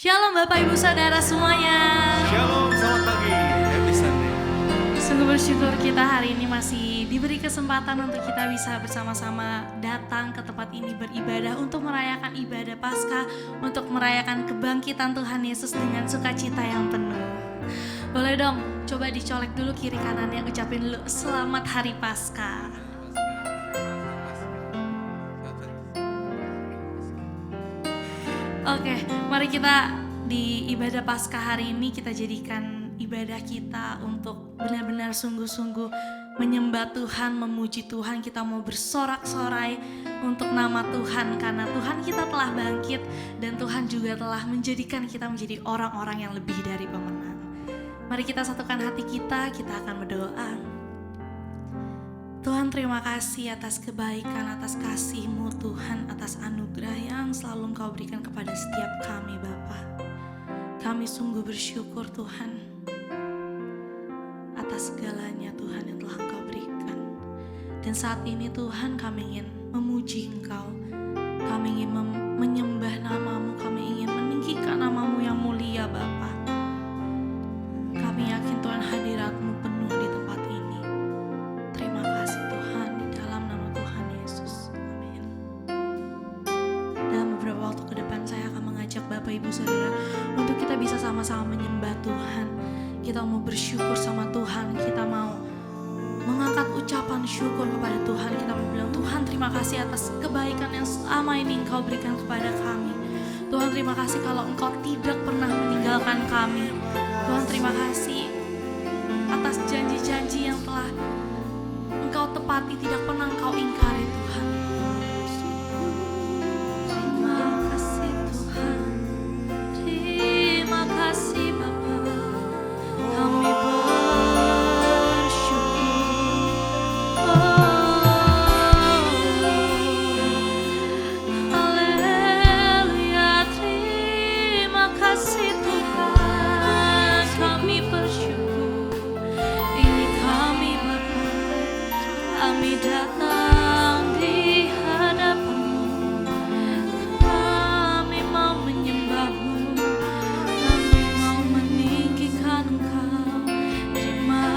Shalom Bapak Ibu Saudara semuanya. Shalom, selamat pagi. Happy Sunday. Sungguh bersyukur kita hari ini masih diberi kesempatan untuk kita bisa bersama-sama datang ke tempat ini beribadah untuk merayakan ibadah Paskah, untuk merayakan kebangkitan Tuhan Yesus dengan sukacita yang penuh. Boleh dong, coba dicolek dulu kiri kanannya, ucapin dulu selamat hari Paskah. Oke, mari kita di ibadah Paskah hari ini kita jadikan ibadah kita untuk benar-benar sungguh-sungguh menyembah Tuhan, memuji Tuhan. Kita mau bersorak-sorai untuk nama Tuhan karena Tuhan kita telah bangkit dan Tuhan juga telah menjadikan kita menjadi orang-orang yang lebih dari pemenang. Mari kita satukan hati kita akan berdoa. Tuhan, terima kasih atas kebaikan, atas kasih-Mu Tuhan, atas anugerah yang selalu Engkau berikan kepada setiap kami Bapa. Kami sungguh bersyukur Tuhan atas segalanya Tuhan yang telah Engkau berikan. Dan saat ini Tuhan kami ingin memuji Engkau, kami ingin menyembah nama-Mu, kami ingin meninggikan nama-Mu yang mulia Bapa. Kami yakin Tuhan hadirat-Mu penuh di tempat ini. Terima kasih Tuhan, di dalam nama Tuhan Yesus. Amin. Dalam beberapa waktu ke depan saya akan mengajak Bapak Ibu Saudara untuk kita bisa sama-sama menyembah Tuhan. Kita mau bersyukur sama Tuhan, kita mau mengangkat ucapan syukur kepada Tuhan. Kita mau bilang, Tuhan terima kasih atas kebaikan yang selama ini Engkau berikan kepada kami. Tuhan terima kasih kalau Engkau tidak pernah meninggalkan kami. Tuhan terima kasih atas janji-janji yang telah Engkau tepati, tidak pernah Engkau ingkari Tuhan. Terima kasih Tuhan, terima kasih Bapa. Kami bersyukur. Haleluya, terima kasih Tuhan. Kami bersyukur. Ini kami Bapa, kami datang di hadapan-Mu. Kami mau menyembah-Mu, kami mau meninggikan Engkau. Terima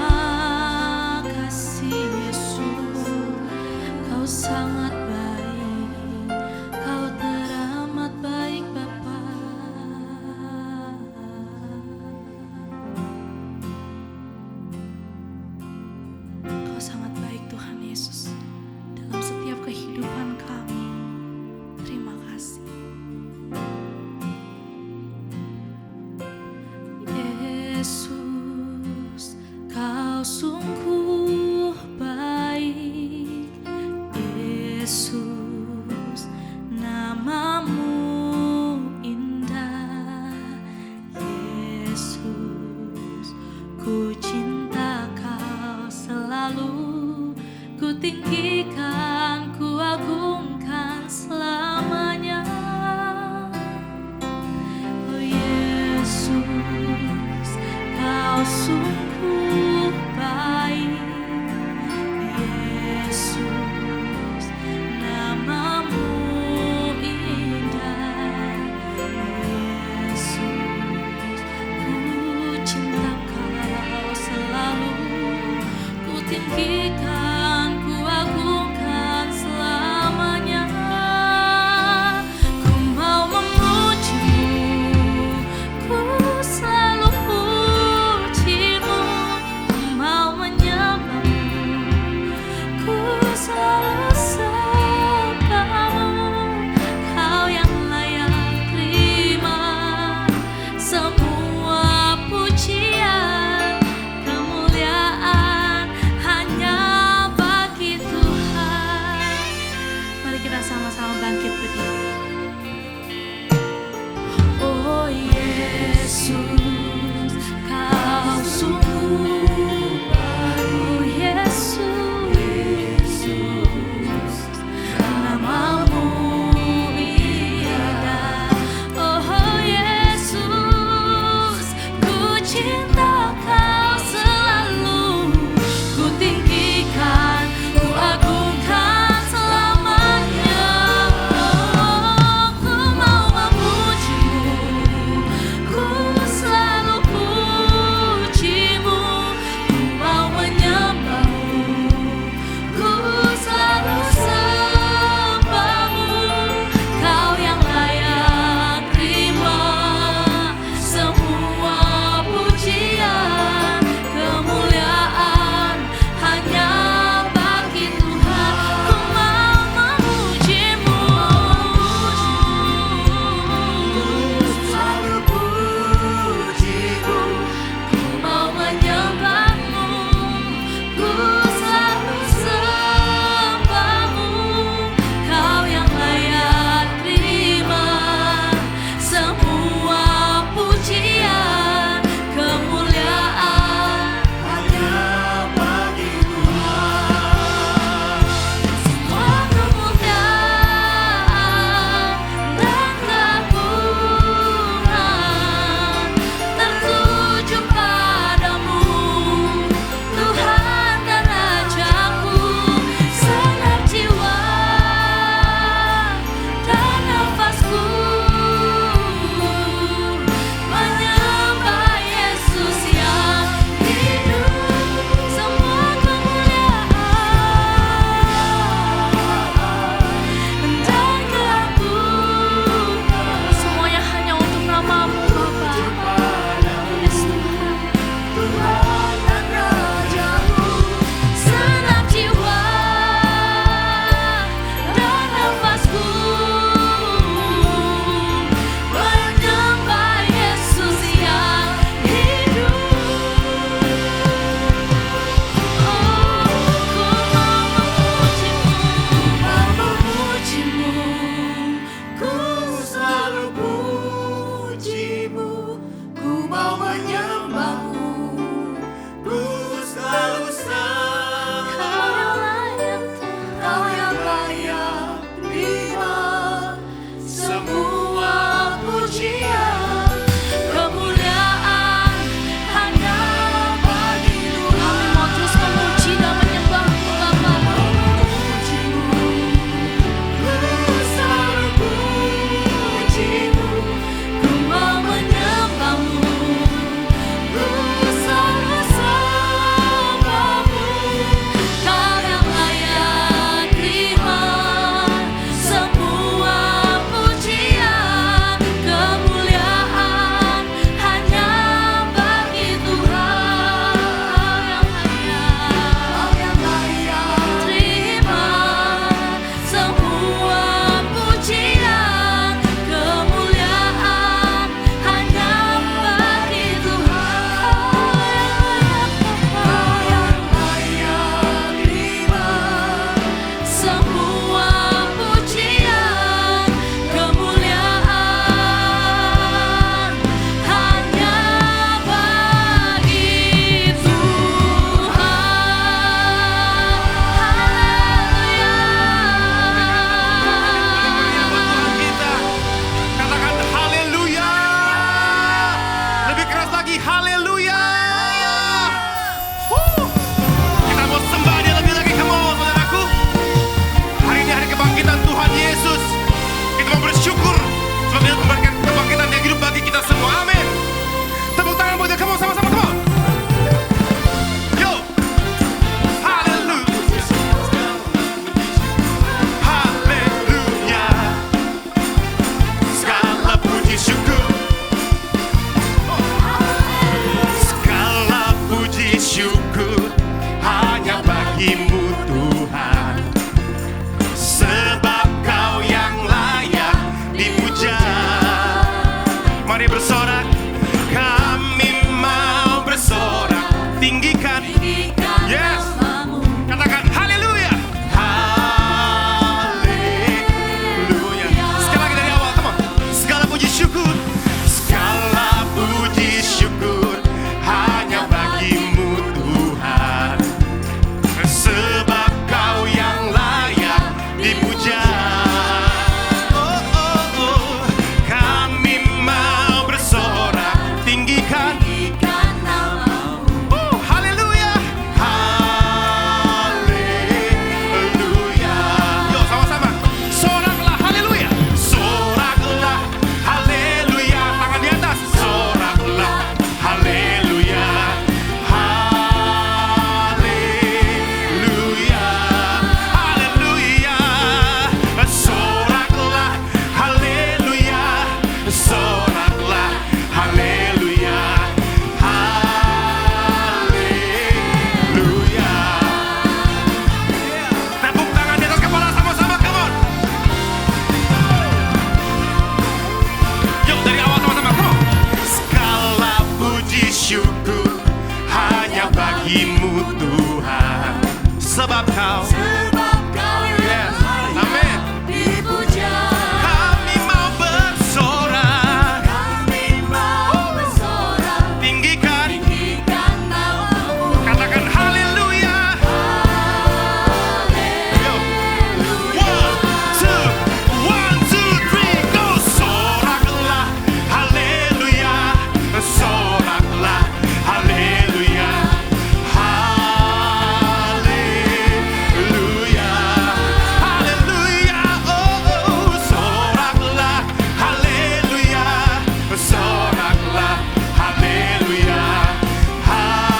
kasih Yesus, Kau sangat baik, Kau teramat baik Bapa. Kau sangat baik Tuhan Yesus dalam setiap kehidupan kami. Terima kasih. Yesus, Kau sungguh baik. Yesus, nama-Mu indah. Yesus, ku cinta Kau selalu, ku tinggikan, ku agungkan selamanya. Oh Yesus, Kau sungguh baik. Yesus, nama-Mu indah. Yesus, ku cinta Kau selalu, ku tinggikan, ku agungkan selamanya. Ku mau memuji-Mu, ku selalu puji-Mu. Ku mau menyembah-Mu, ku selalu sembah-Mu. Kau yang layak terima semua pujian, kemuliaan hanya bagi Tuhan. Mari kita sama-sama bangkit berdiri. Oh Yesus, Kau sungguh baik. Oh Yesus, nama-Mu indah. Oh Yesus, ku cinta Kau selalu, ku tinggikan, ku agungkan selamanya. Oh, ku mau memuji-Mu, puji syukur hanya bagimu Tuhan, sebab Kau yang layak dipuja. Mari bersorak, kami mau bersorak, tinggikan, yes, katakan haleluya, haleluya. Sekali lagi dari awal, come on. Segala puji syukur, segala puji syukur hanya bagimu Tuhan, sebab Kau yang layak dipuja. Oh, oh, oh. Kami mau bersorak, tinggikan, oh, haleluya, haleluya. Yo, sama-sama, soraklah haleluya, soraklah haleluya. Tangan di atas, soraklah haleluya, haleluya, haleluya. Soraklah haleluya, soraklah haleluya, haleluya. Tepuk tangan di atas kepala sama-sama, come on. Yuk dari awal sama-sama, come on. Segala puji syukur hanya bagimu Tuhan, sebab Kau, yes, amin. Kami mau bersorak, tinggikan, katakan haleluya. Yo, one, two, three, go. Soraklah haleluya, soraklah haleluya, haleluya, haleluya. Oh, oh, soraklah haleluya, soraklah haleluya, haleluya.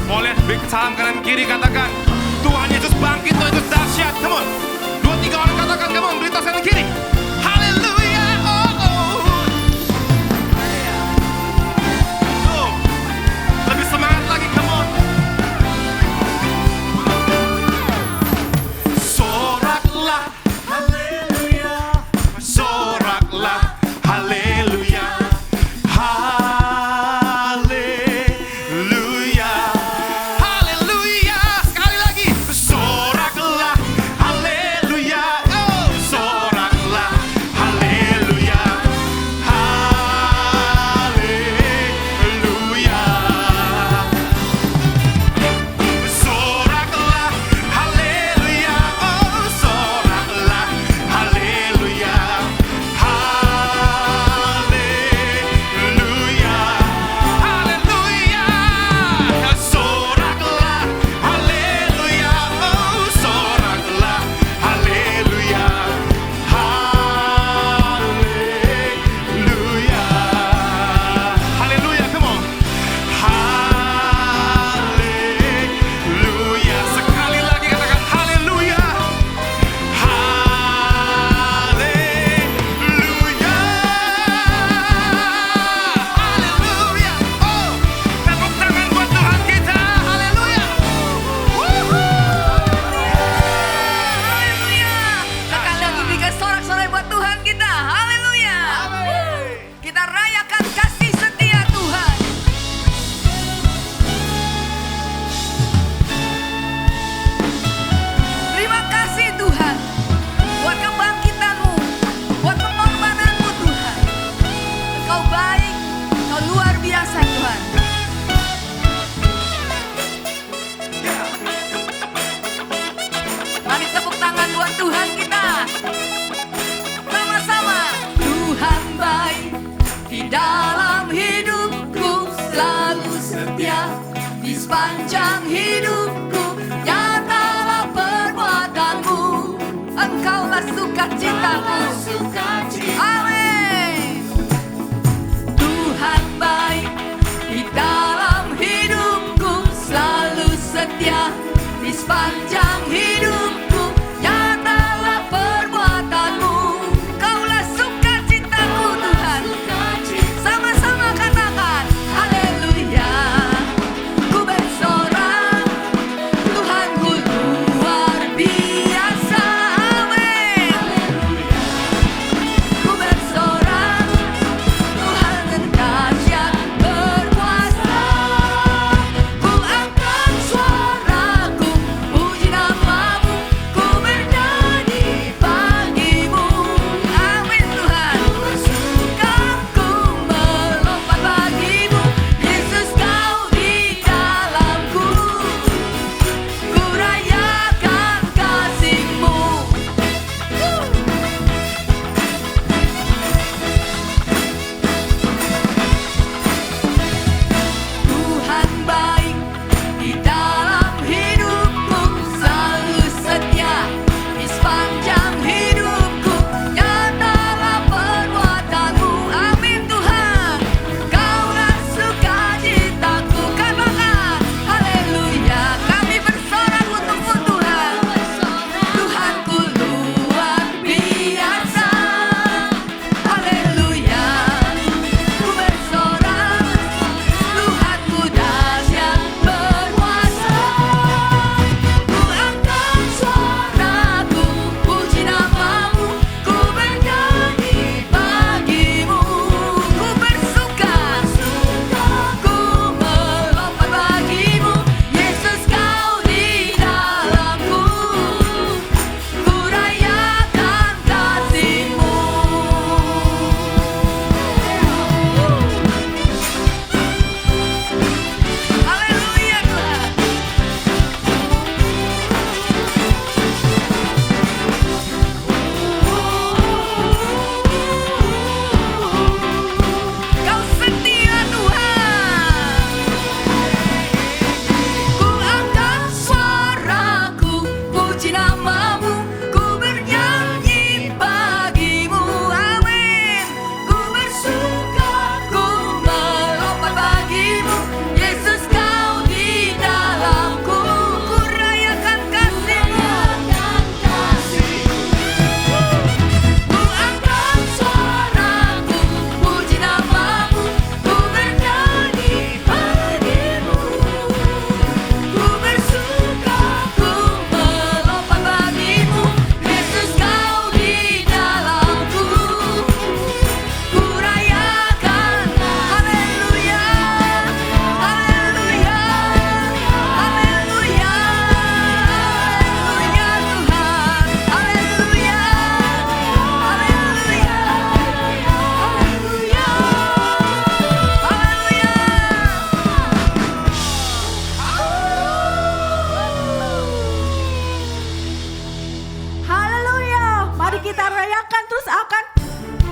Boleh beri salam kanan kiri, katakan Tuhan Yesus bangkit, Tuhan Yesus dahsyat. Come on, 2-3 orang katakan, come on, beri tas kanan kiri. Haleluya. Oh, oh. Oh, lebih semangat lagi, come on. Soraklah haleluya, soraklah haleluya, haleluya, haleluya. Sekali lagi, soraklah haleluya, oh, soraklah haleluya, haleluya. Soraklah haleluya, oh, soraklah haleluya, haleluya, haleluya. Soraklah haleluya, oh, soraklah haleluya, haleluya, haleluya. Come on, haleluya. Sekali lagi katakan haleluya, haleluya, haleluya. Oh, tepuk tangan buat Tuhan kita, haleluya. Haleluya. Sekali lagi berikan sorak-sorai buat Tuhan kita. Haleluya. Kita rayakan kasih setia Tuhan. Terima kasih Tuhan buat kebangkitan-Mu, buat pengorbanan-Mu Tuhan. Engkau baik, Engkau luar biasa Tuhan. Mari tepuk tangan buat Tuhan kita. Sama-sama. Tuhan baik, di dalam hidupku selalu setia. Di sepanjang hidupku nyatalah perbuatan-Mu. Engkaulah sukacitaku. Amin. Tuhan baik, di dalam hidupku selalu setia. Di sepanjang hidupku nyatalah perbuatan-Mu. Kaulah sukacitaku Tuhan. kita rayakan terus akan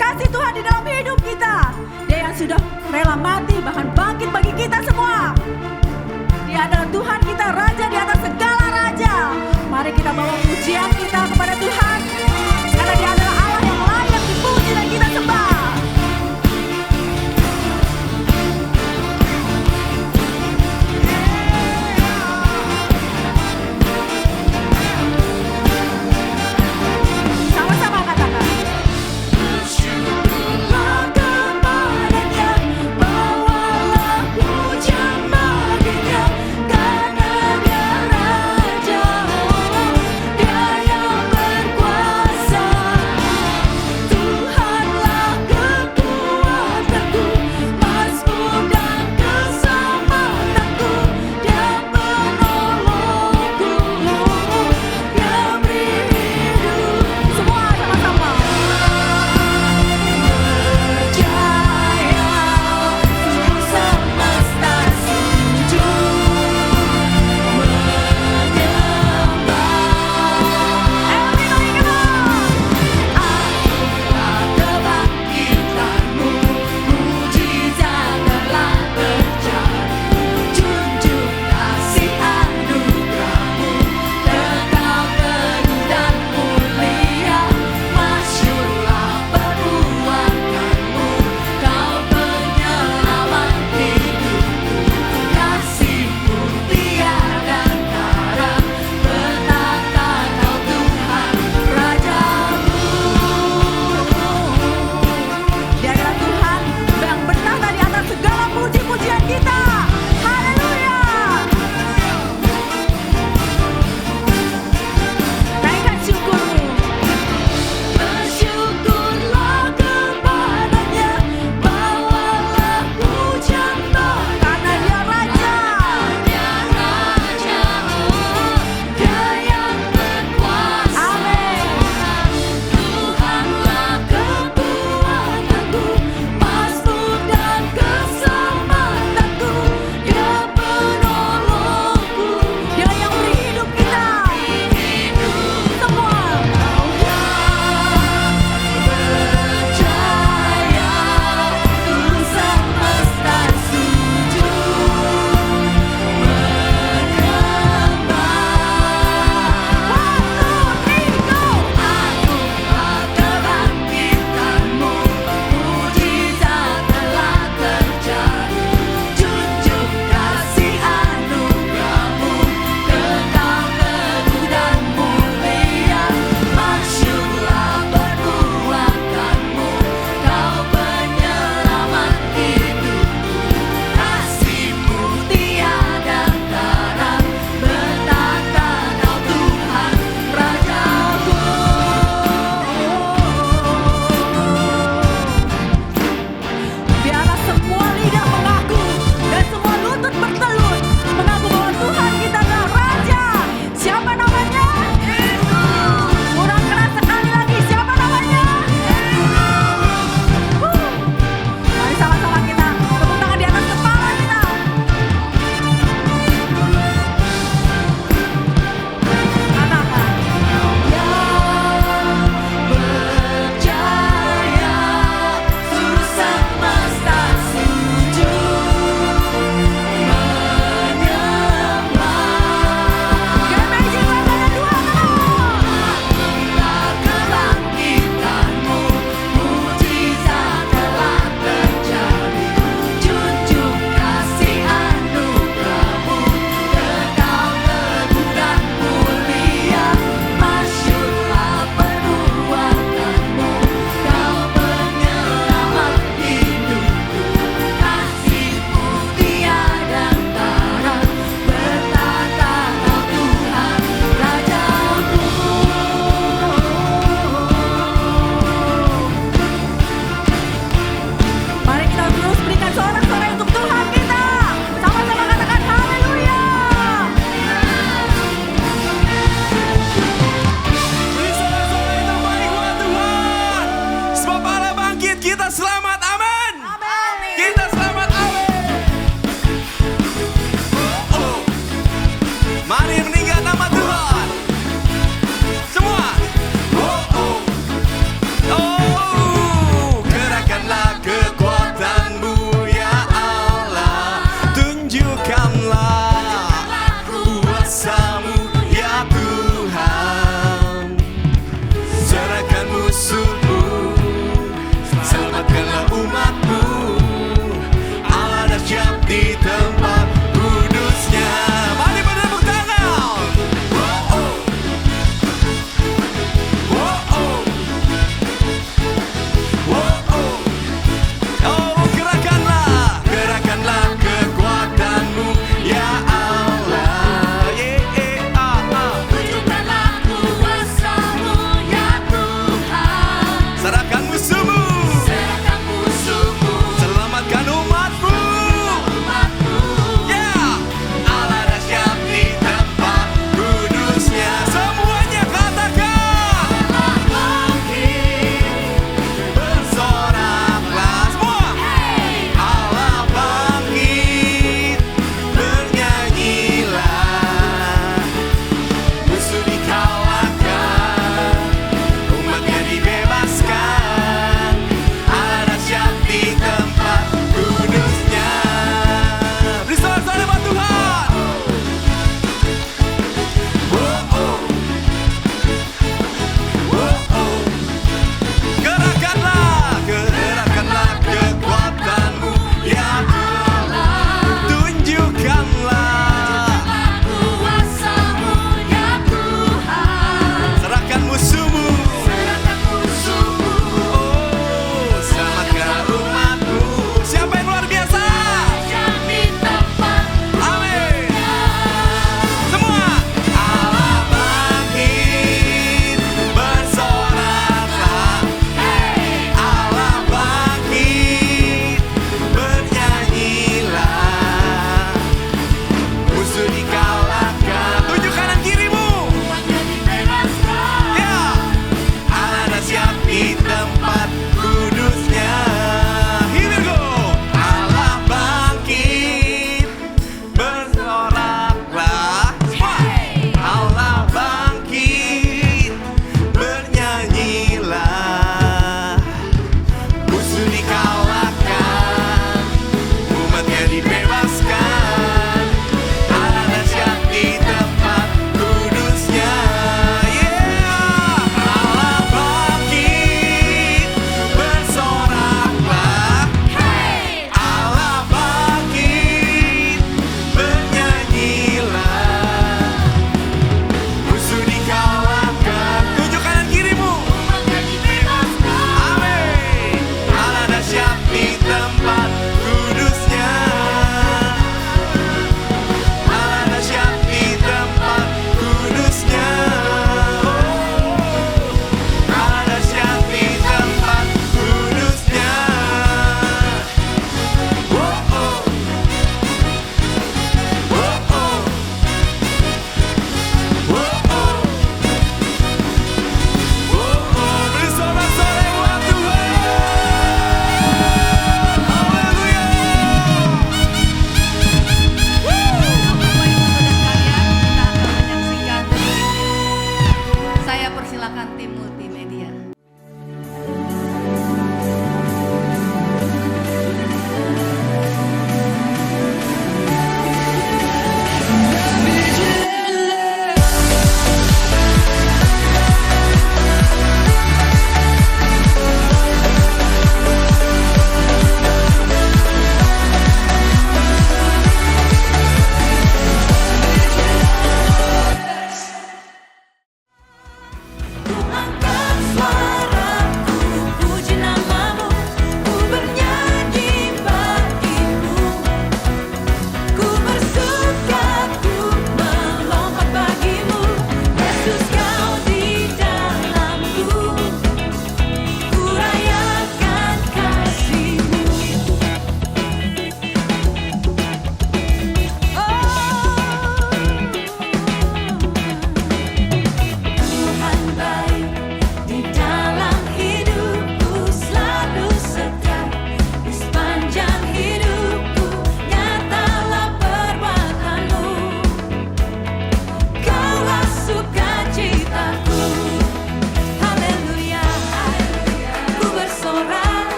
kasih Tuhan di dalam hidup kita. Dia yang sudah rela mati bahkan bangkit bagi kita semua. Dia adalah Tuhan kita, Raja di atas segala raja. Mari kita bawa pujian kita kepada Tuhan, karena Dia adalah Allah yang layak dipuji dan kita sembah. Sama-sama katakan. Bersyukurlah kepadanya, bawalah pujian baginya, karena Dia Raja, Dia yang berkuasa. Oh, gerakkanlah kekuatan-Mu ya Allah. Tunjukkanlah kuasa-Mu ya Tuhan. Serahkan musuh-Mu, selamatkanlah umat-Mu. Allah dahsyat di tempat kudusnya. Mari bertepuk tangan. Oh, oh. Oh, oh. Oh, oh. Oh, gerakkanlah kekuatan-Mu ya Allah. Tunjukkanlah kuasa-Mu ya Tuhan.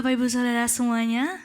Bapak Ibu Saudara semuanya,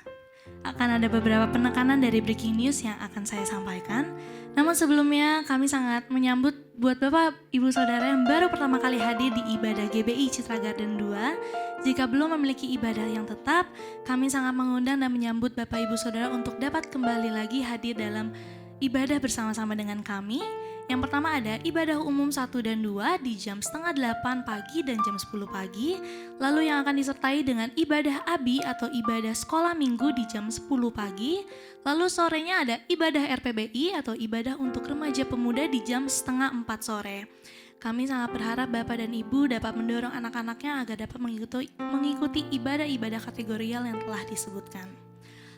akan ada beberapa penekanan dari breaking news yang akan saya sampaikan. Namun sebelumnya kami sangat menyambut buat Bapak Ibu Saudara yang baru pertama kali hadir di ibadah GBI Citra Garden 2. Jika belum memiliki ibadah yang tetap, kami sangat mengundang dan menyambut Bapak Ibu Saudara untuk dapat kembali lagi hadir dalam ibadah bersama-sama dengan kami. Yang pertama ada ibadah umum 1 dan 2 di jam 7:30 pagi dan jam 10 pagi. Lalu yang akan disertai dengan ibadah abi atau ibadah sekolah minggu di jam 10 pagi. Lalu sorenya ada ibadah RPBI atau ibadah untuk remaja pemuda di jam 3:30 sore. Kami sangat berharap Bapak dan Ibu dapat mendorong anak-anaknya agar dapat mengikuti ibadah-ibadah kategorial yang telah disebutkan.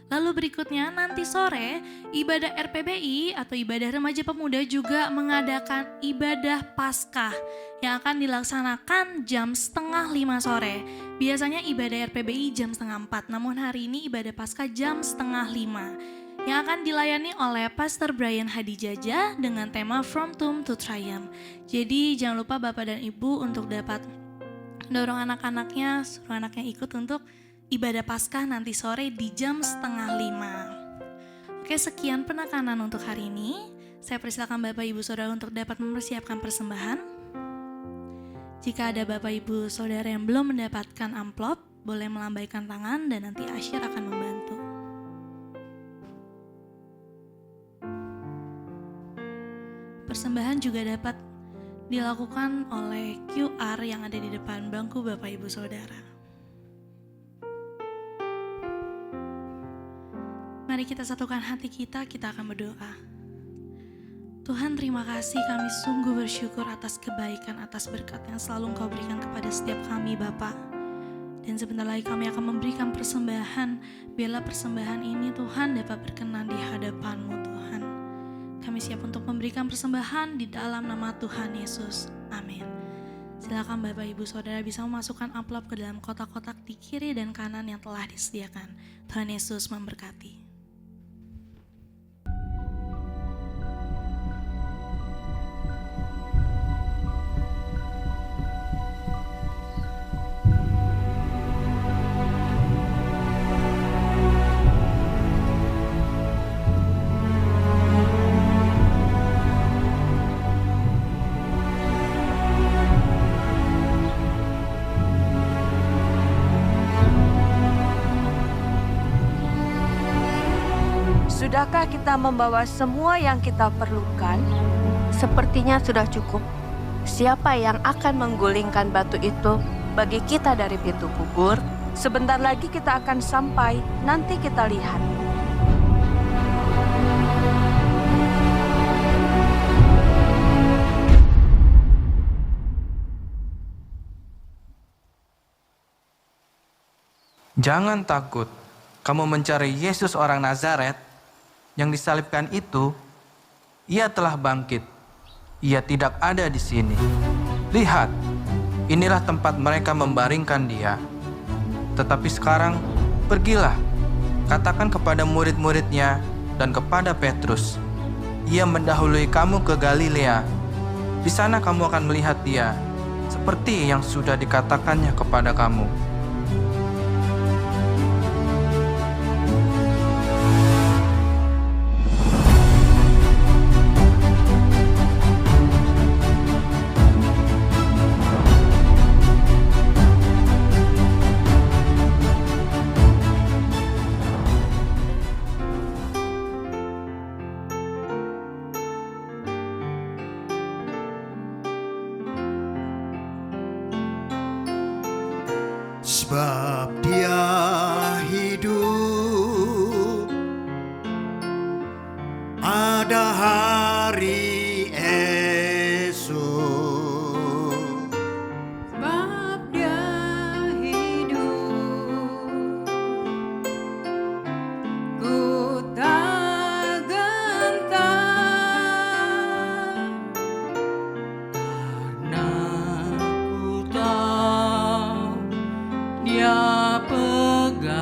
Lalu berikutnya nanti sore ibadah RPBI atau ibadah remaja pemuda juga mengadakan ibadah Paskah yang akan dilaksanakan jam 4:30 sore. Biasanya ibadah RPBI jam 3:30, namun hari ini ibadah Paskah jam 4:30 yang akan dilayani oleh Pastor Brian Hadijaja dengan tema From Tomb to Triumph. Jadi jangan lupa Bapak dan Ibu untuk dapat mendorong anak-anaknya, suruh anaknya ikut untuk ibadah Paskah nanti sore di jam 4:30. Oke, sekian penekanan untuk hari ini. Saya persilakan Bapak Ibu Saudara untuk dapat mempersiapkan persembahan. Jika ada Bapak Ibu Saudara yang belum mendapatkan amplop, boleh melambaikan tangan dan nanti Asyir akan membantu. Persembahan juga dapat dilakukan oleh QR yang ada di depan bangku Bapak Ibu Saudara. Mari kita satukan hati kita akan berdoa. Tuhan, terima kasih, kami sungguh bersyukur atas kebaikan, atas berkat yang selalu Engkau berikan kepada setiap kami Bapa. Dan sebentar lagi kami akan memberikan persembahan. Biarlah persembahan ini Tuhan dapat berkenan di hadapan-Mu Tuhan. Kami siap untuk memberikan persembahan di dalam nama Tuhan Yesus. Amin. Silakan Bapak Ibu Saudara bisa memasukkan amplop ke dalam kotak-kotak di kiri dan kanan yang telah disediakan. Tuhan Yesus memberkati. Sudahkah kita membawa semua yang kita perlukan? Sepertinya sudah cukup. Siapa yang akan menggulingkan batu itu bagi kita dari pintu kubur? Sebentar lagi kita akan sampai, nanti kita lihat. Jangan takut, kamu mencari Yesus orang Nazaret yang disalibkan itu. Ia telah bangkit. Ia tidak ada di sini. Lihat, inilah tempat mereka membaringkan dia. Tetapi sekarang, pergilah, katakan kepada murid-muridnya dan kepada Petrus, ia mendahului kamu ke Galilea. Di sana kamu akan melihat dia, seperti yang sudah dikatakannya kepada kamu. Sebab dia hidup, ada hari esok. Sebab dia hidup, ku tak gentar, karena ku tahu dia pegang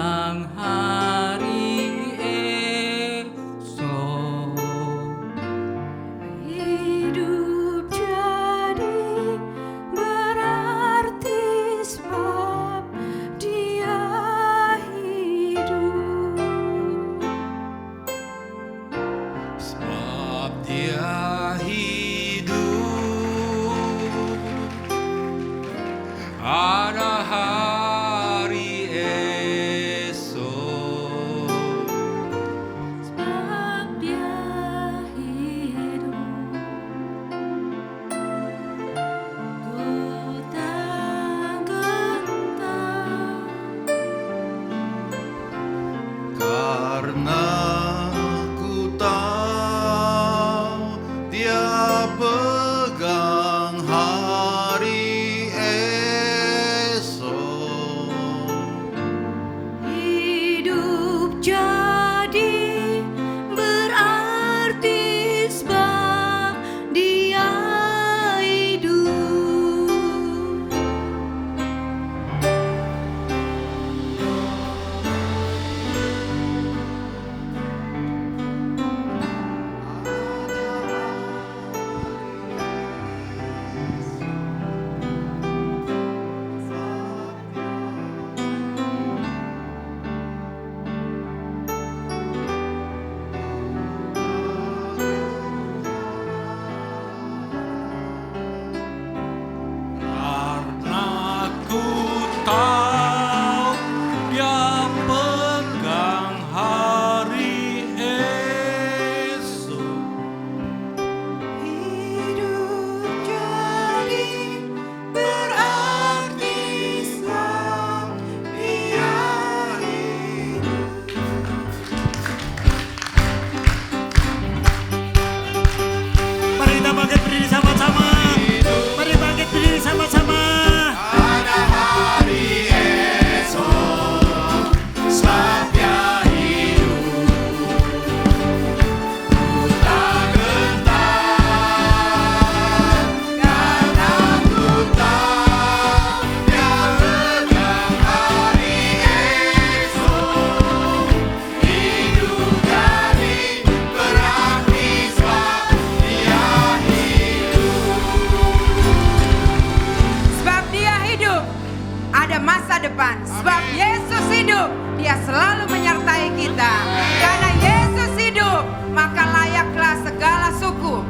Dia selalu menyertai kita. Karena Yesus hidup, maka layaklah segala suku.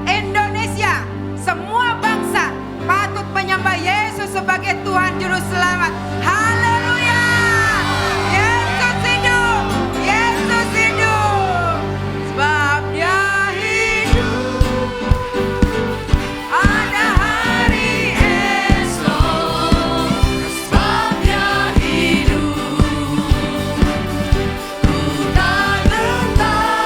Indonesia, semua bangsa patut menyembah Yesus sebagai Tuhan Juru Selamat. Haleluya! Yesus hidup, Yesus hidup. Sebab Dia hidup. Ada hari esok, sebab Dia hidup. Ku tak gentar,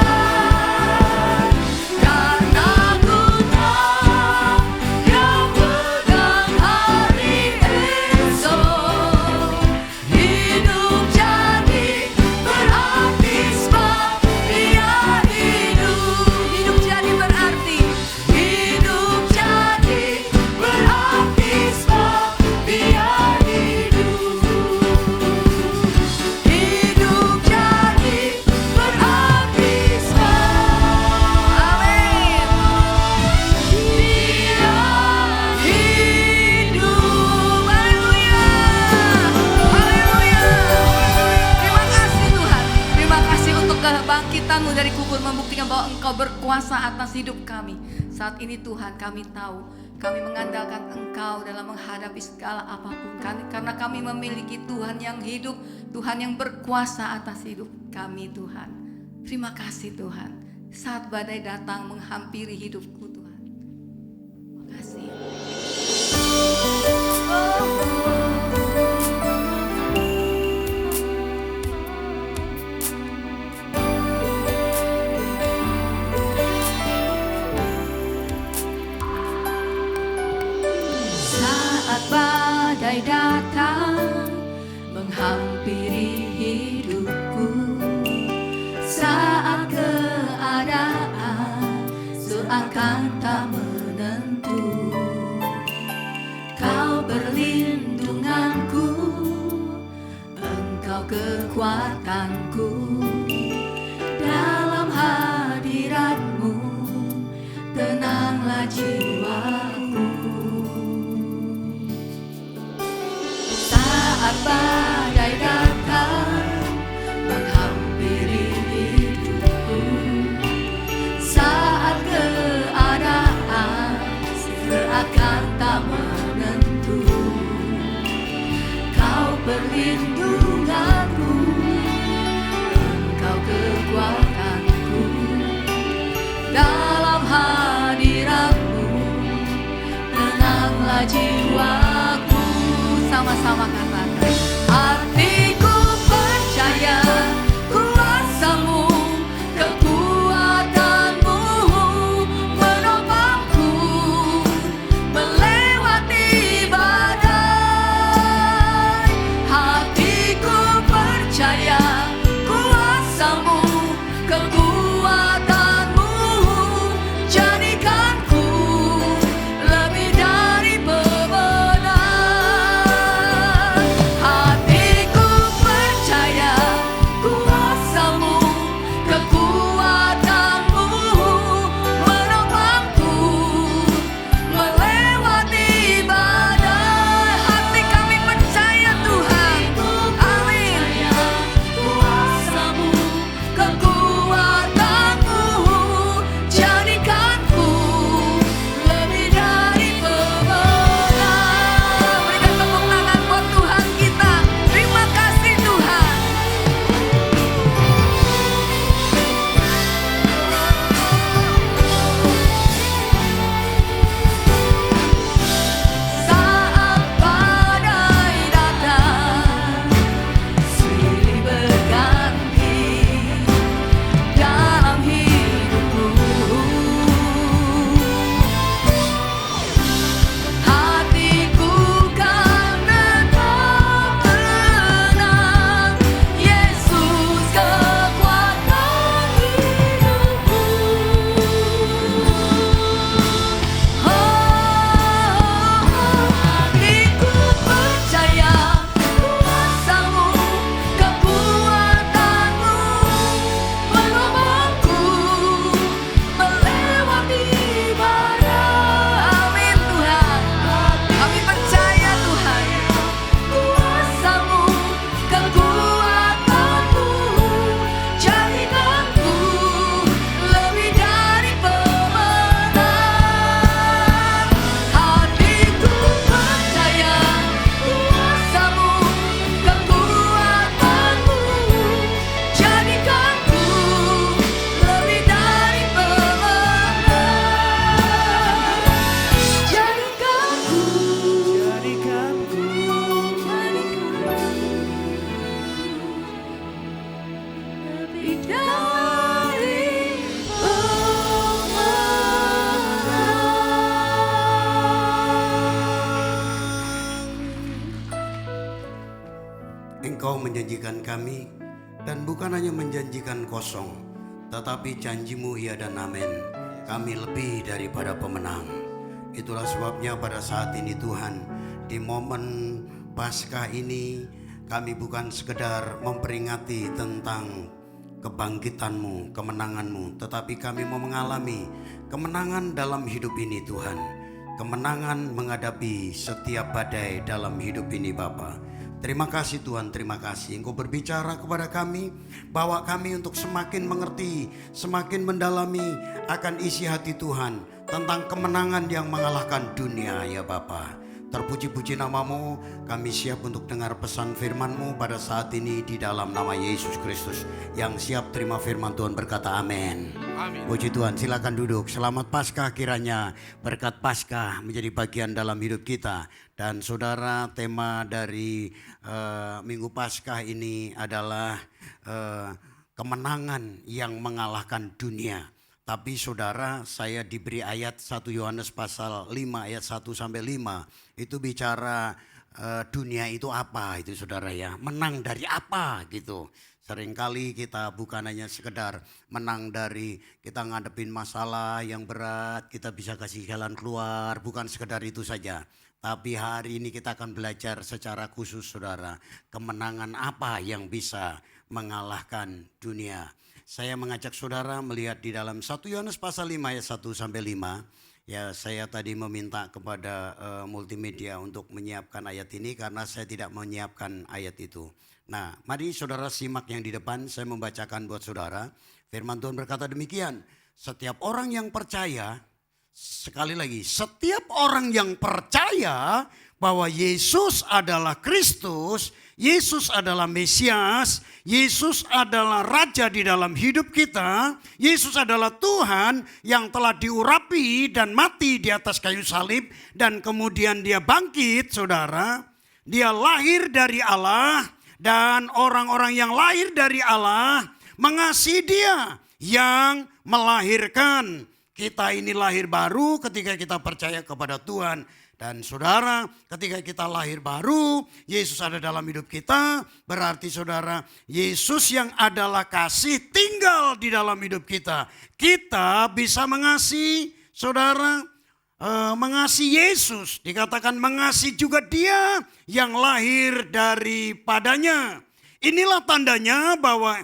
karena ku tahu Dia pegang hari esok. Hidup jadi berarti sebab Dia hidup. Hidup jadi berarti. Hidup jadi berarti sebab Dia hidup. Hidup jadi berarti sebab Amin. Dia hidup. Haleluya. Haleluya. Terima kasih Tuhan. Terima kasih untuk kebangkitan-Mu dari kubur, membuktikan bahwa Engkau berkuasa atas hidup kami. Saat ini Tuhan, kami tahu kami mengandalkan Engkau dalam menghadapi segala apapun, karena kami memiliki Tuhan yang hidup, Tuhan yang berkuasa atas hidup kami Tuhan. Terima kasih Tuhan. Saat badai datang menghampiri hidupku Tuhan. Terima kasih. Saat badai datang menghampiri hidupku, saat keadaan seakan tak menentu, Kau perlindunganku, Engkau kekuatanku. Dalam hadirat-Mu tenanglah jiwaku. Saat badai datang menghampiri hidupku, saat keadaan seakan tak menentu, Kau perlindunganku, Engkau kekuatanku. Dalam hadirat-Mu tenanglah jiwaku. Sama-sama katakan, hatiku percaya kuasa-Mu, kekuatan-Mu menopangku melewati badai. Hatiku percaya kuasa-Mu, kekuatan-Mu jadikanku lebih dari pemenang. Engkau menjanjikan kami, dan bukan hanya menjanjikan kosong, tetapi janjimu iya dan amin. Kami lebih daripada pemenang. Itulah sebabnya pada saat ini Tuhan, di momen Paskah ini, kami bukan sekedar memperingati tentang kebangkitan-Mu, kemenangan-Mu, tetapi kami mau mengalami kemenangan dalam hidup ini Tuhan. Kemenangan menghadapi setiap badai dalam hidup ini Bapa. Terima kasih Tuhan, terima kasih Engkau berbicara kepada kami, bawa kami untuk semakin mengerti, semakin mendalami akan isi hati Tuhan tentang kemenangan yang mengalahkan dunia ya Bapa. Terpuji-puji namamu, kami siap untuk dengar pesan firman-Mu pada saat ini di dalam nama Yesus Kristus. Yang siap terima firman Tuhan berkata amin. Amin. Puji Tuhan, silakan duduk. Selamat Paskah, kiranya berkat Paskah menjadi bagian dalam hidup kita. Dan saudara, tema dari Minggu Paskah ini adalah kemenangan yang mengalahkan dunia. Tapi saudara, saya diberi ayat 1 Yohanes pasal 5 ayat 1 sampai 5. Itu bicara dunia itu apa itu saudara ya. Menang dari apa gitu. Seringkali kita bukan hanya sekedar menang dari kita ngadepin masalah yang berat, kita bisa kasih jalan keluar, bukan sekedar itu saja. Tapi hari ini kita akan belajar secara khusus saudara, kemenangan apa yang bisa mengalahkan dunia. Saya mengajak saudara melihat di dalam 1 Yohanes pasal 5 ayat 1 sampai 5. Ya, saya tadi meminta kepada multimedia untuk menyiapkan ayat ini karena saya tidak menyiapkan ayat itu. Nah, mari saudara simak yang di depan, saya membacakan buat saudara. Firman Tuhan berkata demikian, setiap orang yang percaya, sekali lagi, setiap orang yang percaya bahwa Yesus adalah Kristus, Yesus adalah Mesias, Yesus adalah Raja di dalam hidup kita, Yesus adalah Tuhan yang telah diurapi dan mati di atas kayu salib dan kemudian dia bangkit saudara. Dia lahir dari Allah dan orang-orang yang lahir dari Allah mengasihi dia yang melahirkan. Kita ini lahir baru ketika kita percaya kepada Tuhan. Dan saudara, ketika kita lahir baru, Yesus ada dalam hidup kita, berarti saudara, Yesus yang adalah kasih tinggal di dalam hidup kita. Kita bisa mengasihi saudara, mengasihi Yesus, dikatakan mengasihi juga dia yang lahir daripadanya. Inilah tandanya bahwa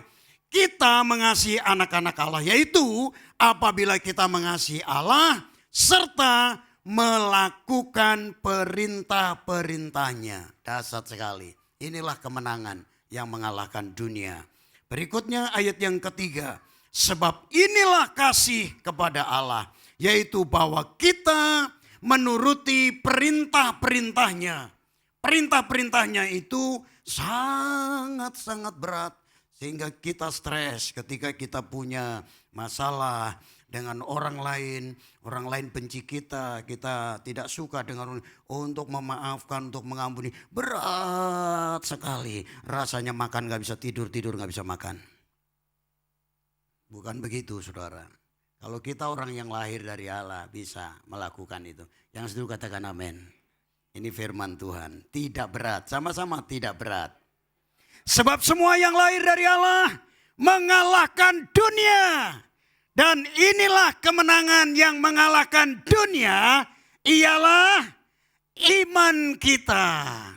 kita mengasihi anak-anak Allah, yaitu apabila kita mengasihi Allah serta melakukan perintah-perintahnya. Dahsyat sekali. Inilah kemenangan yang mengalahkan dunia. Berikutnya ayat yang ketiga. Sebab inilah kasih kepada Allah, yaitu bahwa kita menuruti perintah-perintahnya. Perintah-perintahnya itu sangat-sangat berat. Sehingga kita stres ketika kita punya masalah dengan orang lain benci kita tidak suka dengan untuk memaafkan, untuk mengampuni. Berat sekali, rasanya makan gak bisa tidur gak bisa makan. Bukan begitu saudara. Kalau kita orang yang lahir dari Allah bisa melakukan itu. Yang setuju katakan amin. Ini firman Tuhan, tidak berat, sama-sama tidak berat. Sebab semua yang lahir dari Allah mengalahkan dunia. Dan inilah kemenangan yang mengalahkan dunia, ialah iman kita.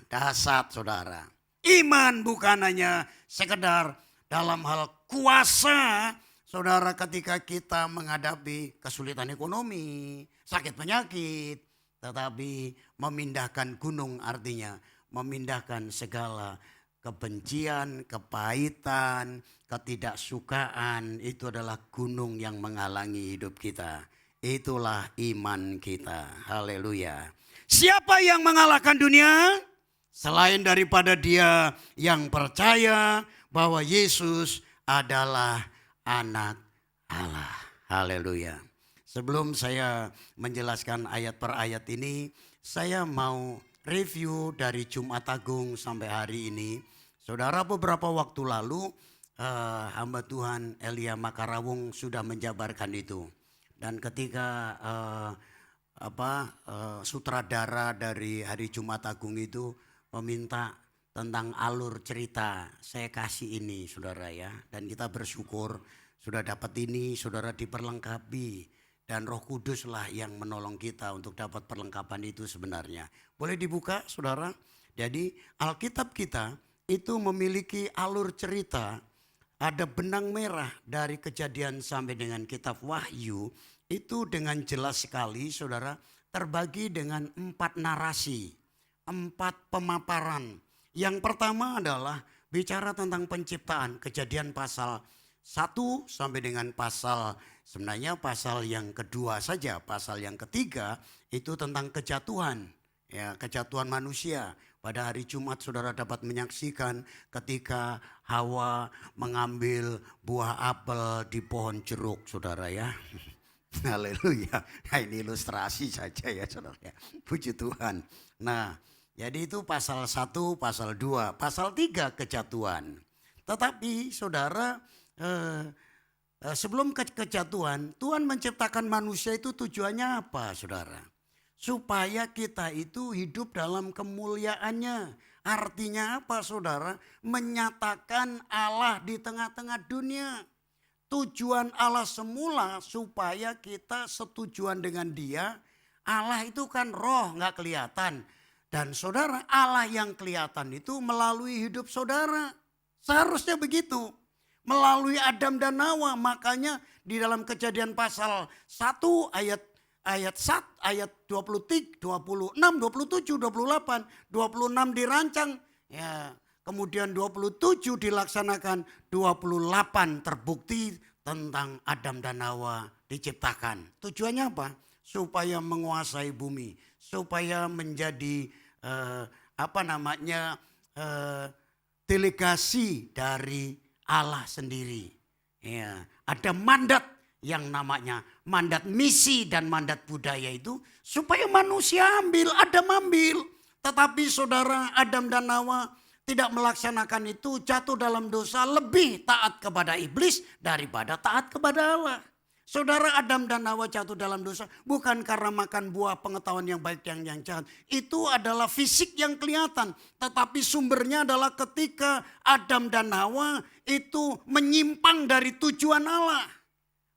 Dahsyat saudara. Iman bukan hanya sekedar dalam hal kuasa. Saudara, ketika kita menghadapi kesulitan ekonomi, sakit penyakit, tetapi memindahkan gunung, artinya memindahkan segala kebencian, kepahitan, ketidaksukaan, itu adalah gunung yang menghalangi hidup kita. Itulah iman kita. Haleluya. Siapa yang mengalahkan dunia? Selain daripada dia yang percaya bahwa Yesus adalah anak Allah. Haleluya. Sebelum saya menjelaskan ayat per ayat ini, saya mau review dari Jumat Agung sampai hari ini. Saudara, beberapa waktu lalu hamba Tuhan Elia Makarawung sudah menjabarkan itu. Dan ketika sutradara dari hari Jumat Agung itu meminta tentang alur cerita saya kasih ini saudara ya. Dan kita bersyukur sudah dapat ini, saudara diperlengkapi. Dan Roh Kudus lah yang menolong kita untuk dapat perlengkapan itu sebenarnya. Boleh dibuka saudara? Jadi Alkitab kita itu memiliki alur cerita. Ada benang merah dari Kejadian sampai dengan kitab Wahyu. Itu dengan jelas sekali saudara terbagi dengan 4 narasi. 4 pemaparan. Yang pertama adalah bicara tentang penciptaan. Kejadian pasal 1 sampai dengan pasal, sebenarnya pasal yang kedua saja, pasal yang ketiga itu tentang kejatuhan, ya kejatuhan manusia. Pada hari Jumat saudara dapat menyaksikan ketika Hawa mengambil buah apel di pohon jeruk saudara ya. Haleluya, nah, ini ilustrasi saja ya saudara ya. Puji Tuhan. Nah jadi itu pasal 1, pasal 2, pasal 3 kejatuhan. Tetapi saudara sebelum kejatuhan, Tuhan menciptakan manusia itu tujuannya apa saudara? Supaya kita itu hidup dalam kemuliaannya. Artinya apa saudara? Menyatakan Allah di tengah-tengah dunia. Tujuan Allah semula supaya kita setujuan dengan Dia. Allah itu kan roh, gak kelihatan. Dan saudara, Allah yang kelihatan itu melalui hidup saudara. Seharusnya begitu. Melalui Adam dan Hawa. Makanya di dalam Kejadian pasal 1 ayat 23, 26, 27, 28, 26 dirancang. Ya, kemudian 27 dilaksanakan, 28 terbukti tentang Adam dan Hawa diciptakan. Tujuannya apa? Supaya menguasai bumi. Supaya menjadi delegasi dari Allah sendiri. Ya, ada mandat yang namanya mandat misi dan mandat budaya itu supaya manusia ambil, Adam ambil. Tetapi saudara Adam dan Hawa tidak melaksanakan itu, jatuh dalam dosa, lebih taat kepada iblis daripada taat kepada Allah. Saudara Adam dan Hawa jatuh dalam dosa bukan karena makan buah pengetahuan yang baik yang jahat. Itu adalah fisik yang kelihatan. Tetapi sumbernya adalah ketika Adam dan Hawa itu menyimpang dari tujuan Allah.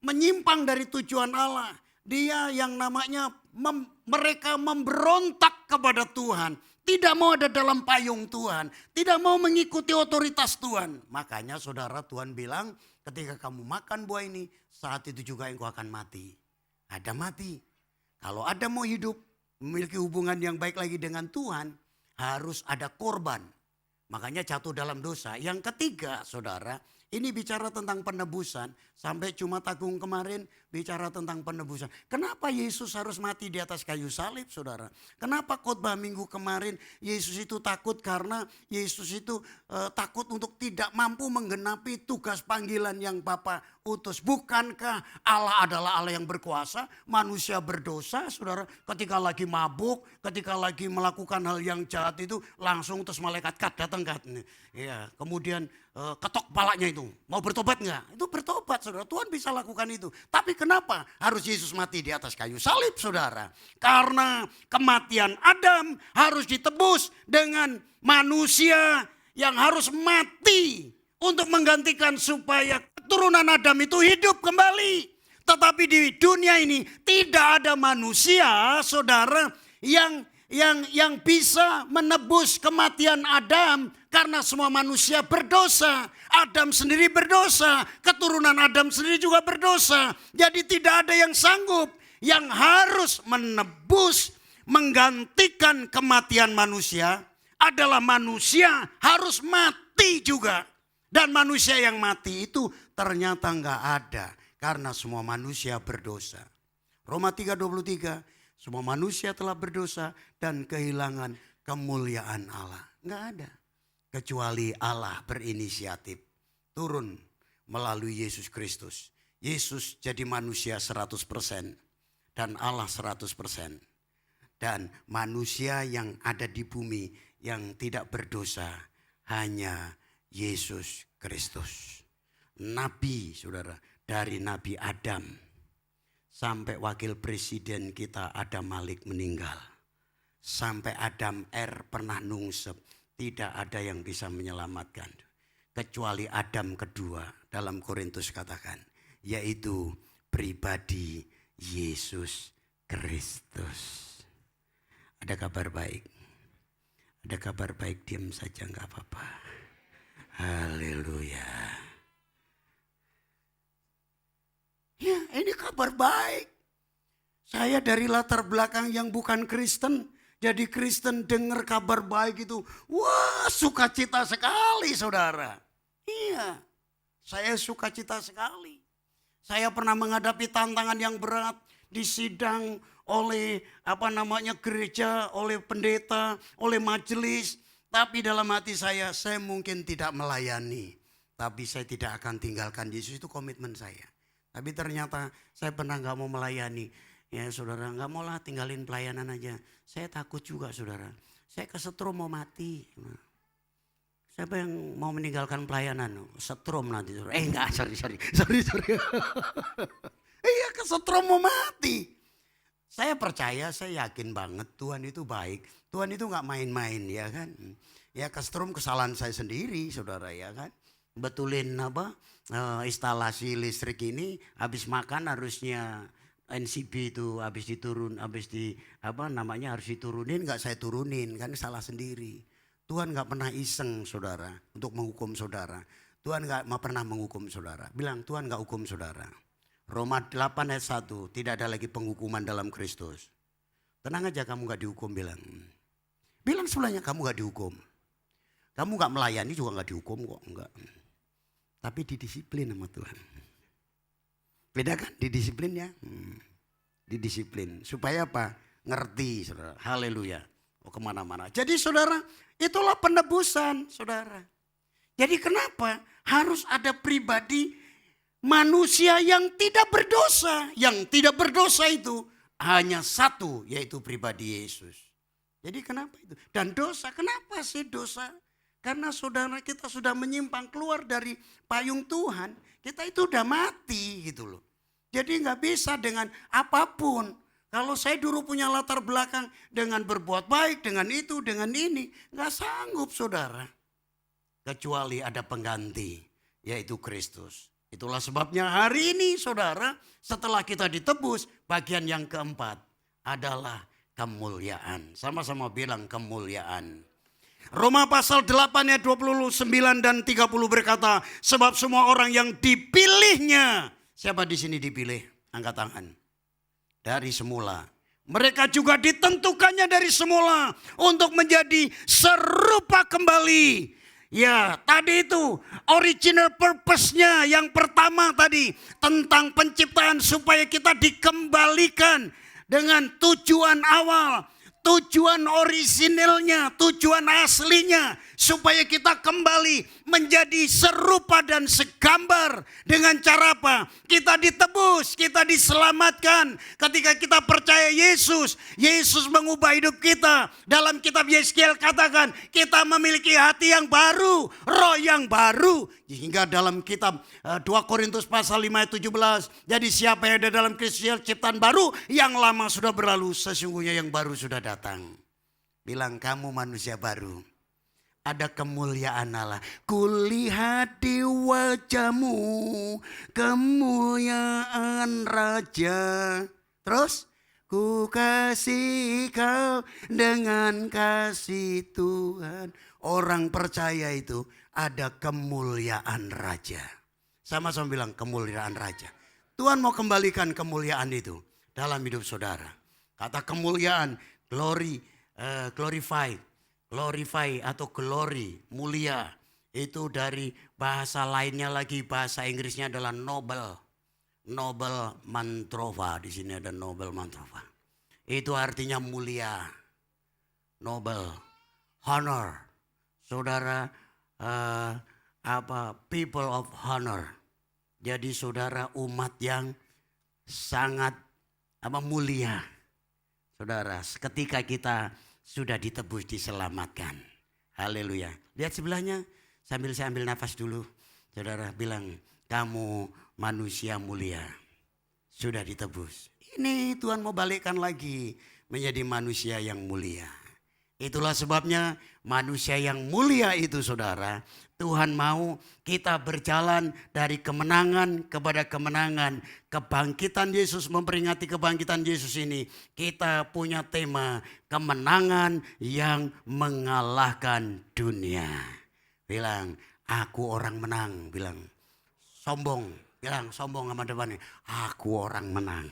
Menyimpang dari tujuan Allah. Dia yang namanya mereka memberontak kepada Tuhan. Tidak mau ada dalam payung Tuhan. Tidak mau mengikuti otoritas Tuhan. Makanya saudara Tuhan bilang ketika kamu makan buah ini saat itu juga engkau akan mati. Ada mati. Kalau ada mau hidup memiliki hubungan yang baik lagi dengan Tuhan harus ada korban. Makanya jatuh dalam dosa. Yang ketiga saudara ini bicara tentang penebusan. Sampai Jumat Agung kemarin bicara tentang penebusan. Kenapa Yesus harus mati di atas kayu salib saudara? Kenapa khotbah minggu kemarin Yesus itu takut karena Yesus itu takut untuk tidak mampu menggenapi tugas panggilan yang Bapa utus. Bukankah Allah adalah Allah yang berkuasa, manusia berdosa saudara? Ketika lagi mabuk, ketika lagi melakukan hal yang jahat itu langsung terus malaikat datang ya, kemudian ketok kepalanya itu. Mau bertobat enggak? Itu bertobat saudara. Tuhan bisa lakukan itu. Tapi kenapa harus Yesus mati di atas kayu salib saudara? Karena kematian Adam harus ditebus dengan manusia yang harus mati untuk menggantikan supaya keturunan Adam itu hidup kembali. Tetapi di dunia ini tidak ada manusia saudara yang bisa menebus kematian Adam karena semua manusia berdosa. Adam sendiri berdosa, keturunan Adam sendiri juga berdosa. Jadi tidak ada yang sanggup yang harus menebus, menggantikan kematian manusia adalah manusia harus mati juga. Dan manusia yang mati itu ternyata enggak ada karena semua manusia berdosa. Roma 3:23, semua manusia telah berdosa dan kehilangan kemuliaan Allah. Enggak ada. Kecuali Allah berinisiatif turun melalui Yesus Kristus. Yesus jadi manusia 100% dan Allah 100%. Dan manusia yang ada di bumi yang tidak berdosa hanya Yesus Kristus. Nabi saudara, dari Nabi Adam sampai wakil presiden kita Adam Malik meninggal. Sampai Adam R pernah nungsep. tidak ada yang bisa menyelamatkan kecuali Adam kedua dalam Korintus katakan, yaitu pribadi Yesus Kristus. Ada kabar baik. Ada kabar baik, diam saja nggak apa-apa. Haleluya. Ya, ini kabar baik. Saya dari latar belakang yang bukan Kristen, jadi Kristen dengar kabar baik itu, wah sukacita sekali saudara. Iya, saya sukacita sekali. Saya pernah menghadapi tantangan yang berat, disidang oleh gereja, oleh pendeta, oleh majelis. Tapi dalam hati saya mungkin tidak melayani. Tapi saya tidak akan tinggalkan Yesus, itu komitmen saya. Tapi ternyata saya pernah gak mau melayani. Ya saudara, gak mau lah, tinggalin pelayanan aja. Saya takut juga saudara. Saya kesetrum mau mati. Siapa yang mau meninggalkan pelayanan? Setrum nanti. Enggak, sorry. Iya, kesetrum mau mati. Saya percaya, saya yakin banget Tuhan itu baik. Tuhan itu gak main-main ya kan. Ya kesetrum kesalahan saya sendiri saudara ya kan. Betulin instalasi listrik ini, habis makan harusnya NCB itu harus diturunin, nggak saya turunin, kan salah sendiri. Tuhan nggak pernah iseng saudara untuk menghukum saudara. Tuhan nggak pernah menghukum saudara. Bilang Tuhan nggak hukum saudara. Roma 8 ayat 1, tidak ada lagi penghukuman dalam Kristus. Tenang aja, kamu nggak dihukum, bilang. Bilang sebelahnya, kamu nggak dihukum. Kamu nggak melayani juga nggak dihukum kok, enggak. Tapi didisiplin sama Tuhan. Beda kan didisiplinnya? Didisiplin. Supaya apa? Ngerti saudara. Haleluya. Oh kemana-mana. Jadi saudara, itulah penebusan saudara. Jadi kenapa harus ada pribadi manusia yang tidak berdosa. Yang tidak berdosa itu hanya satu, yaitu pribadi Yesus. Jadi kenapa itu? Dan dosa, kenapa sih dosa? Karena saudara kita sudah menyimpang keluar dari payung Tuhan. Kita itu udah mati gitu loh. Jadi nggak bisa dengan apapun. Kalau saya dulu punya latar belakang dengan berbuat baik, dengan itu, dengan ini. Nggak sanggup saudara. Kecuali ada pengganti, yaitu Kristus. Itulah sebabnya hari ini saudara, setelah kita ditebus, bagian yang keempat adalah kemuliaan. Sama-sama bilang kemuliaan. Roma pasal 8 ayat 29 dan 30 berkata, sebab semua orang yang dipilihnya. Siapa di sini dipilih? Angkat tangan. Dari semula. Mereka juga ditentukannya dari semula untuk menjadi serupa kembali. Ya, tadi itu original purpose-nya yang pertama tadi tentang penciptaan supaya kita dikembalikan dengan tujuan awal. Tujuan orisinilnya, tujuan aslinya supaya kita kembali menjadi serupa dan segambar. Dengan cara apa? Kita ditebus, kita diselamatkan. Ketika kita percaya Yesus, Yesus mengubah hidup kita. Dalam kitab Yeskiel katakan, kita memiliki hati yang baru, roh yang baru. Hingga dalam kitab 2 Korintus pasal 5 ayat 17. Jadi siapa yang ada dalam Kristus ciptaan baru, yang lama sudah berlalu, sesungguhnya yang baru sudah datang. Bilang kamu manusia baru. Ada kemuliaan Allah. Kulihat di wajahmu kemuliaan Raja. Terus ku kasih kau dengan kasih Tuhan. Orang percaya itu ada kemuliaan Raja. Sama-sama bilang kemuliaan Raja. Tuhan mau kembalikan kemuliaan itu dalam hidup saudara. Kata kemuliaan, glorify atau glory, mulia. Itu dari bahasa lainnya lagi, bahasa Inggrisnya adalah noble. Noble mantrova, di sini ada noble mantrova. Itu artinya mulia. Noble, honor. Saudara, people of honor. Jadi saudara umat yang sangat mulia. Saudara, ketika kita sudah ditebus, diselamatkan. Haleluya. Lihat sebelahnya, sambil saya ambil nafas dulu. Saudara bilang, kamu manusia mulia. Sudah ditebus. Ini Tuhan mau balikkan lagi menjadi manusia yang mulia. Itulah sebabnya manusia yang mulia itu saudara, Tuhan mau kita berjalan dari kemenangan kepada kemenangan. Kebangkitan Yesus, memperingati kebangkitan Yesus ini, kita punya tema kemenangan yang mengalahkan dunia. Bilang, aku orang menang. Bilang, sombong. Bilang sombong sama depannya, aku orang menang.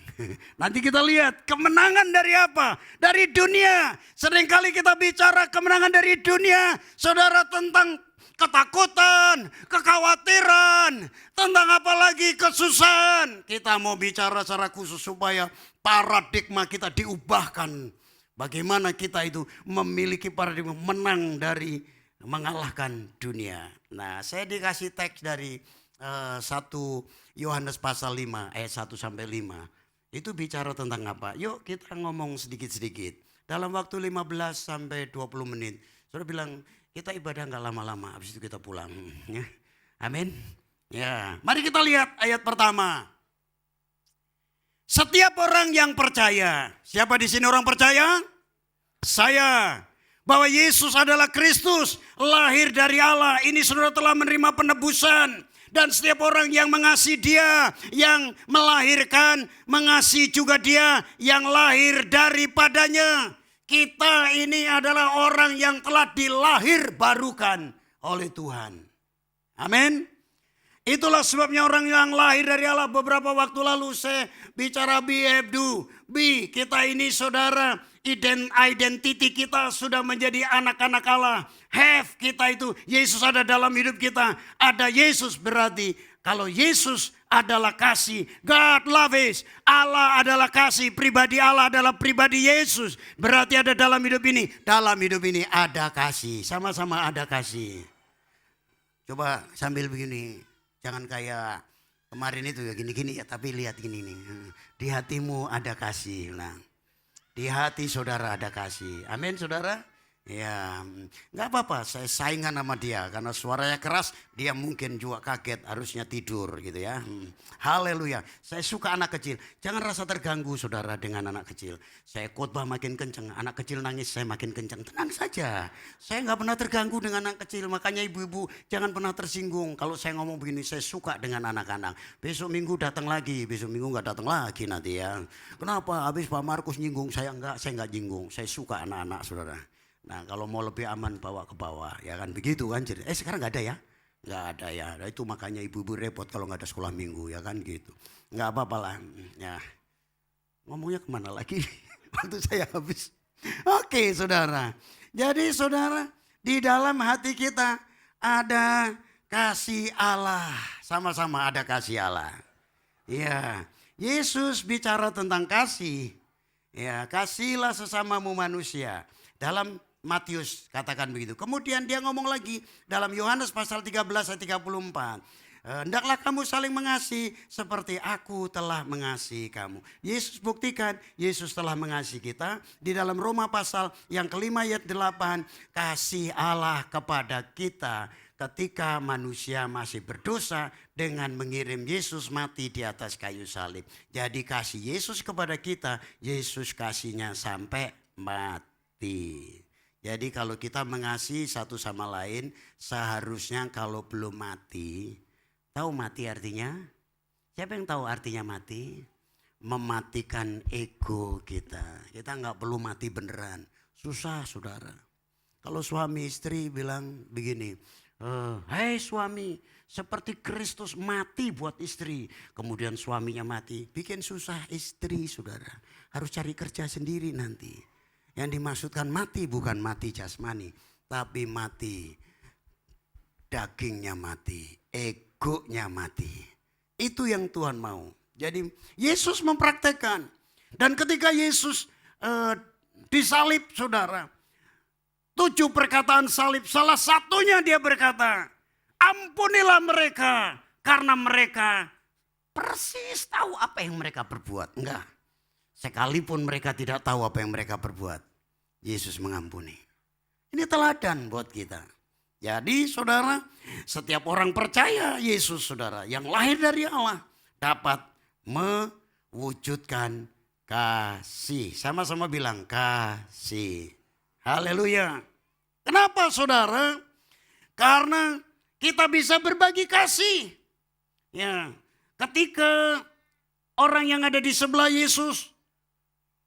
Nanti kita lihat kemenangan dari apa? Dari dunia. Seringkali kita bicara kemenangan dari dunia, saudara, tentang ketakutan, kekhawatiran, tentang apalagi kesusahan. Kita mau bicara secara khusus supaya paradigma kita diubahkan. Bagaimana kita itu memiliki paradigma menang dari mengalahkan dunia. Nah, saya dikasih teks dari 1 Yohanes pasal 5 ayat 1 sampai 5. Itu bicara tentang apa? Yuk kita ngomong sedikit-sedikit. Dalam waktu 15 sampai 20 menit. Saudara bilang kita ibadah nggak lama-lama, habis itu kita pulang. Ya. Amin. Ya, mari kita lihat ayat pertama. Setiap orang yang percaya, siapa di sini orang percaya? Saya. Bahwa Yesus adalah Kristus, lahir dari Allah. Ini saudara telah menerima penebusan. Dan setiap orang yang mengasihi Dia, yang melahirkan, mengasihi juga Dia yang lahir daripadanya. Kita ini adalah orang yang telah dilahir barukan oleh Tuhan. Amin. Itulah sebabnya orang yang lahir dari Allah. Beberapa waktu lalu saya bicara kita ini saudara, identiti kita sudah menjadi anak-anak Allah. Have, kita itu Yesus ada dalam hidup kita. Ada Yesus berarti kalau Yesus adalah kasih, God loves, Allah adalah kasih, pribadi Allah adalah pribadi Yesus. Berarti ada dalam hidup ini. Dalam hidup ini ada kasih, sama-sama ada kasih. Coba sambil begini. Jangan kayak kemarin itu ya gini-gini ya, tapi lihat gini nih. Di hatimu ada kasih. Nah, di hati saudara ada kasih. Amin saudara. Ya, nggak apa-apa. Saya saingan sama dia karena suaranya keras. Dia mungkin juga kaget, harusnya tidur gitu ya. Haleluya. Saya suka anak kecil. Jangan rasa terganggu saudara dengan anak kecil. Saya khotbah makin kenceng, anak kecil nangis saya makin kenceng. Tenang saja. Saya nggak pernah terganggu dengan anak kecil. Makanya ibu-ibu jangan pernah tersinggung. Kalau saya ngomong begini, saya suka dengan anak-anak. Besok minggu datang lagi, besok minggu nggak datang lagi nanti ya. Kenapa? Habis Pak Markus nyinggung, saya nggak jinggung. Saya suka anak-anak saudara. Nah kalau mau lebih aman bawa ke bawah, ya kan begitu kan. Sekarang nggak ada ya? Nggak ada ya. Nah, itu makanya ibu-ibu repot kalau nggak ada sekolah minggu ya kan gitu. Nggak apa-apa lah. Ya. Ngomongnya kemana lagi? Waktu saya habis. Oke saudara. Jadi saudara, di dalam hati kita ada kasih Allah. Sama-sama ada kasih Allah. Ya, Yesus bicara tentang kasih. Ya, kasihlah sesamamu manusia. Dalam Matius katakan begitu. Kemudian dia ngomong lagi dalam Yohanes pasal 13 ayat 34. Hendaklah kamu saling mengasihi seperti aku telah mengasihi kamu. Yesus buktikan Yesus telah mengasihi kita. Di dalam Roma pasal yang kelima ayat 8. Kasih Allah kepada kita ketika manusia masih berdosa dengan mengirim Yesus mati di atas kayu salib. Jadi kasih Yesus kepada kita, Yesus kasihnya sampai mati. Jadi kalau kita mengasihi satu sama lain, seharusnya kalau belum mati, tahu mati artinya? Siapa yang tahu artinya mati? Mematikan ego kita. Kita nggak perlu mati beneran. Susah saudara. Kalau suami istri bilang begini, hai suami, seperti Kristus mati buat istri. Kemudian suaminya mati, bikin susah istri saudara. Harus cari kerja sendiri nanti. Yang dimaksudkan mati bukan mati jasmani, tapi mati dagingnya mati, egonya mati. Itu yang Tuhan mau. Jadi Yesus mempraktekkan. Dan ketika Yesus disalib saudara, 7 perkataan salib, salah satunya dia berkata, ampunilah mereka karena mereka persis tahu apa yang mereka perbuat. Enggak. Sekalipun mereka tidak tahu apa yang mereka perbuat, Yesus mengampuni. Ini teladan buat kita. Jadi saudara, setiap orang percaya Yesus saudara, yang lahir dari Allah, dapat mewujudkan kasih. Sama-sama bilang kasih. Haleluya. Kenapa saudara? Karena kita bisa berbagi kasih. Ya, ketika orang yang ada di sebelah Yesus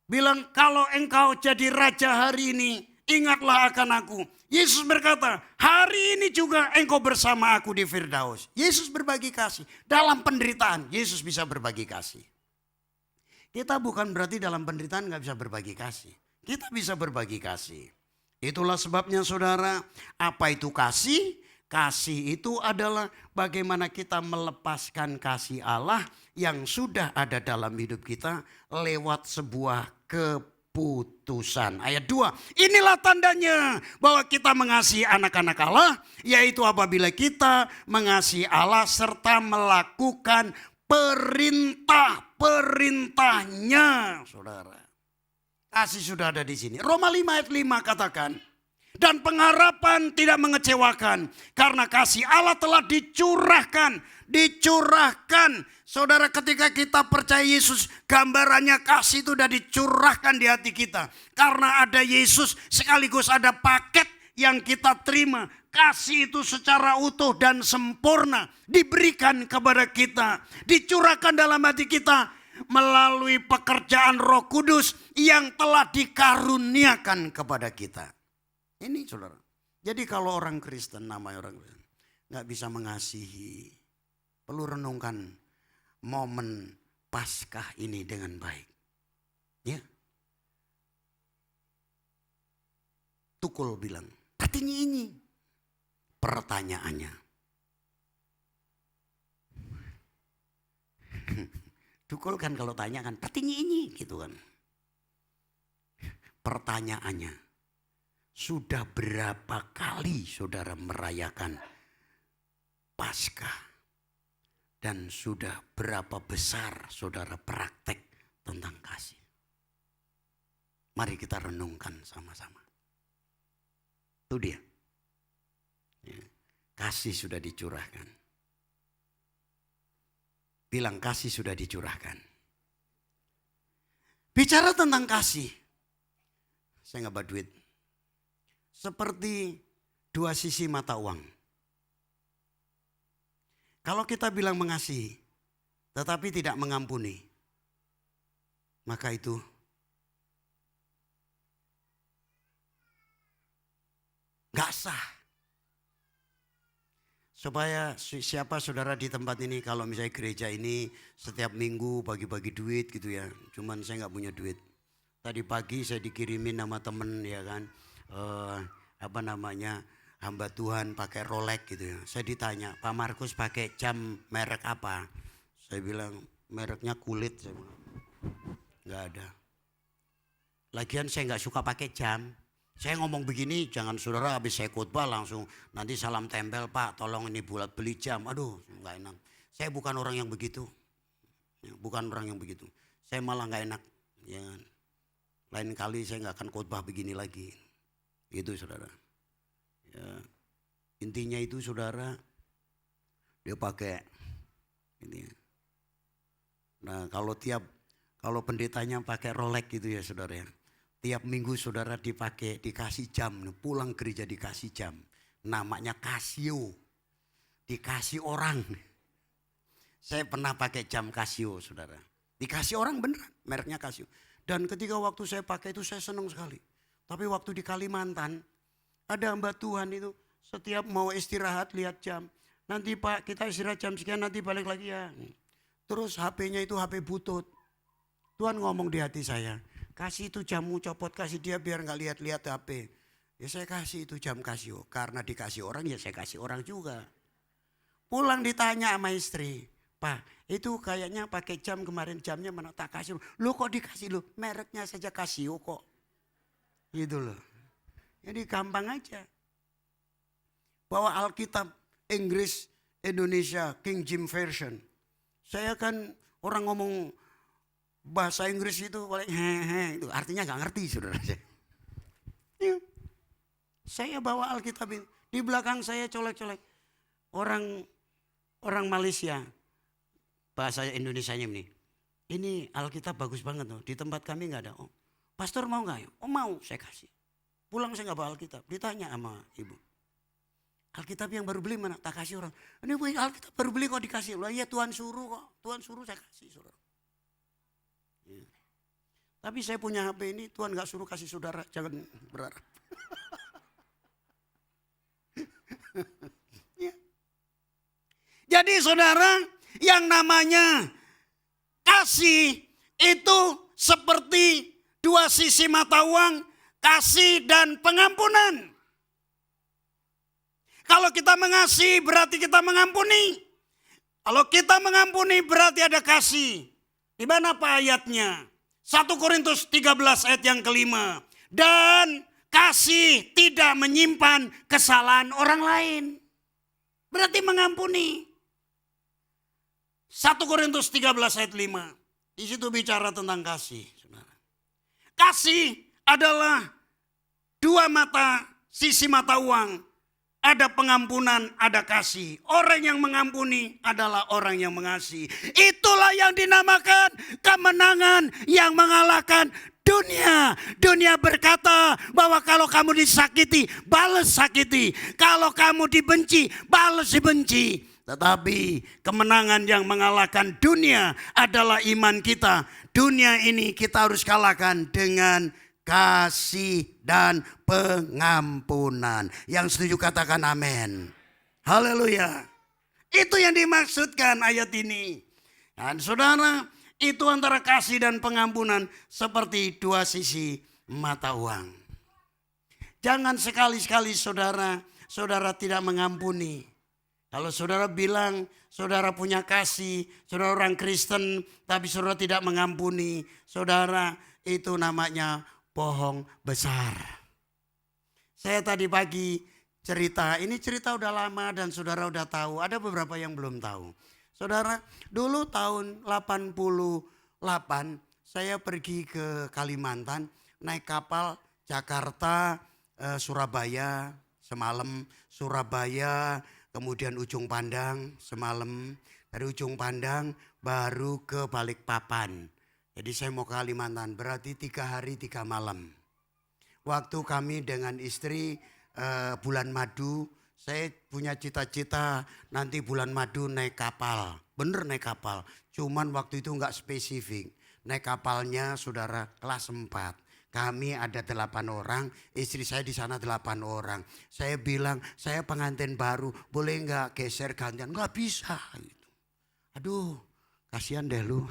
bilang, kalau engkau jadi raja hari ini, ingatlah akan aku. Yesus berkata, hari ini juga engkau bersama aku di Firdaus. Yesus berbagi kasih. Dalam penderitaan, Yesus bisa berbagi kasih. Kita bukan berarti dalam penderitaan gak bisa berbagi kasih. Kita bisa berbagi kasih. Itulah sebabnya saudara, apa itu kasih? Kasih itu adalah bagaimana kita melepaskan kasih Allah yang sudah ada dalam hidup kita lewat sebuah keputusan. Ayat 2, inilah tandanya bahwa kita mengasihi anak-anak Allah, yaitu apabila kita mengasihi Allah serta melakukan perintah-perintahnya, saudara. Kasih sudah ada di sini. Roma 5 ayat 5 katakan, dan pengharapan tidak mengecewakan karena kasih Allah telah dicurahkan. Saudara, ketika kita percaya Yesus, gambarannya kasih itu sudah dicurahkan di hati kita. Karena ada Yesus sekaligus ada paket yang kita terima. Kasih itu secara utuh dan sempurna diberikan kepada kita. Dicurahkan dalam hati kita melalui pekerjaan Roh Kudus yang telah dikaruniakan kepada kita. Ini saudara. Jadi kalau orang Kristen, namanya orang Kristen, gak bisa mengasihi, perlu renungkan momen Paskah ini dengan baik. Ya. Tukul bilang, artinya ini. Pertanyaannya. Tukul kan kalau tanya kan, artinya ini gitu kan. Pertanyaannya. Sudah berapa kali saudara merayakan Paskah? Dan sudah berapa besar saudara praktek tentang kasih? Mari kita renungkan sama-sama. Itu dia. Ya, kasih sudah dicurahkan. Bilang kasih sudah dicurahkan. Bicara tentang kasih. Saya nggak bawa duit. Seperti dua sisi mata uang. Kalau kita bilang mengasihi, tetapi tidak mengampuni, maka itu gak sah. Supaya siapa saudara di tempat ini, kalau misalnya gereja ini setiap minggu bagi-bagi duit gitu ya. Cuman saya gak punya duit. Tadi pagi saya dikirimin sama temen ya kan. Hamba Tuhan pakai Rolex gitu ya. Saya ditanya, Pak Markus pakai jam merek apa? Saya bilang mereknya kulit. Saya bilang, gak ada. Lagian saya gak suka pakai jam. Saya ngomong begini, jangan saudara habis saya khotbah langsung nanti salam tempel, Pak tolong ini buat beli jam. Aduh gak enak. Saya bukan orang yang begitu. Bukan orang yang begitu. Saya malah gak enak. Ya. Lain kali saya gak akan khotbah begini lagi. Itu saudara. Ya. Intinya itu saudara, dia pakai ini. Nah kalau pendetanya pakai Rolex gitu ya saudara ya. Tiap minggu saudara dikasih jam, pulang gereja dikasih jam. Namanya Casio, dikasih orang. Saya pernah pakai jam Casio saudara. Dikasih orang beneran, mereknya Casio. Dan ketika waktu saya pakai itu saya senang sekali. Tapi waktu di Kalimantan, ada hamba Tuhan itu setiap mau istirahat lihat jam. Nanti Pak kita istirahat jam sekian nanti balik lagi ya. Terus HP-nya itu HP butut. Tuhan ngomong di hati saya. Kasih itu jammu copot, kasih dia biar gak lihat-lihat HP. Ya saya kasih itu jam Casio. Karena dikasih orang ya saya kasih orang juga. Pulang ditanya sama istri. Pak itu kayaknya pakai jam kemarin jamnya mana tak kasih. Lu kok dikasih lu? Mereknya saja Casio kok. Gitu loh. Jadi gampang aja. Bawa Alkitab Inggris Indonesia King James Version. Saya kan orang ngomong bahasa Inggris itu paling hehe itu artinya nggak ngerti saudara saya. Ya. Saya bawa Alkitab ini. Di belakang saya colek-colek orang Malaysia bahasa Indonesianya ini. Ini Alkitab bagus banget loh. Di tempat kami nggak ada. Oh, pastor mau nggak? Oh mau, saya kasih. Pulang saya nggak bawa Alkitab. Ditanya sama ibu. Alkitab yang baru beli mana? Tak kasih orang. Ini Bu, Alkitab baru beli kok dikasih. Lah iya Tuhan suruh kok. Tuhan suruh saya kasih saudara. Ya. Tapi saya punya HP ini Tuhan gak suruh kasih saudara. Jangan berharap. Ya. Jadi saudara, yang namanya kasih itu seperti dua sisi mata uang, kasih dan pengampunan. Kalau kita mengasihi berarti kita mengampuni. Kalau kita mengampuni berarti ada kasih. Di mana apa ayatnya? 1 Korintus 13 ayat yang kelima. Dan kasih tidak menyimpan kesalahan orang lain. Berarti mengampuni. 1 Korintus 13 ayat 5. Di situ bicara tentang kasih. Kasih adalah dua sisi mata uang. Ada pengampunan, ada kasih. Orang yang mengampuni adalah orang yang mengasihi. Itulah yang dinamakan kemenangan yang mengalahkan dunia. Dunia berkata bahwa kalau kamu disakiti, balas sakiti. Kalau kamu dibenci, balas dibenci. Tetapi kemenangan yang mengalahkan dunia adalah iman kita. Dunia ini kita harus kalahkan dengan kasih dan pengampunan. Yang setuju katakan amin. Haleluya. Itu yang dimaksudkan ayat ini. Dan saudara, itu antara kasih dan pengampunan seperti dua sisi mata uang. Jangan sekali-sekali saudara tidak mengampuni. Kalau saudara bilang saudara punya kasih, saudara orang Kristen tapi saudara tidak mengampuni, saudara itu namanya bohong besar. Saya tadi pagi cerita, ini cerita udah lama dan saudara udah tahu. Ada beberapa yang belum tahu. Saudara, dulu tahun 88 saya pergi ke Kalimantan naik kapal Jakarta, Surabaya semalam, Surabaya kemudian Ujung Pandang semalam, dari Ujung Pandang baru ke Balikpapan. Jadi saya mau ke Kalimantan, berarti 3 hari 3 malam. Waktu kami dengan istri bulan madu, saya punya cita-cita nanti bulan madu naik kapal. Bener naik kapal, cuman waktu itu enggak spesifik. Naik kapalnya saudara kelas 4. Kami ada 8 orang, istri saya di sana 8 orang. Saya bilang, saya pengantin baru, boleh enggak geser gantian? Enggak bisa. Aduh, kasihan deh lu.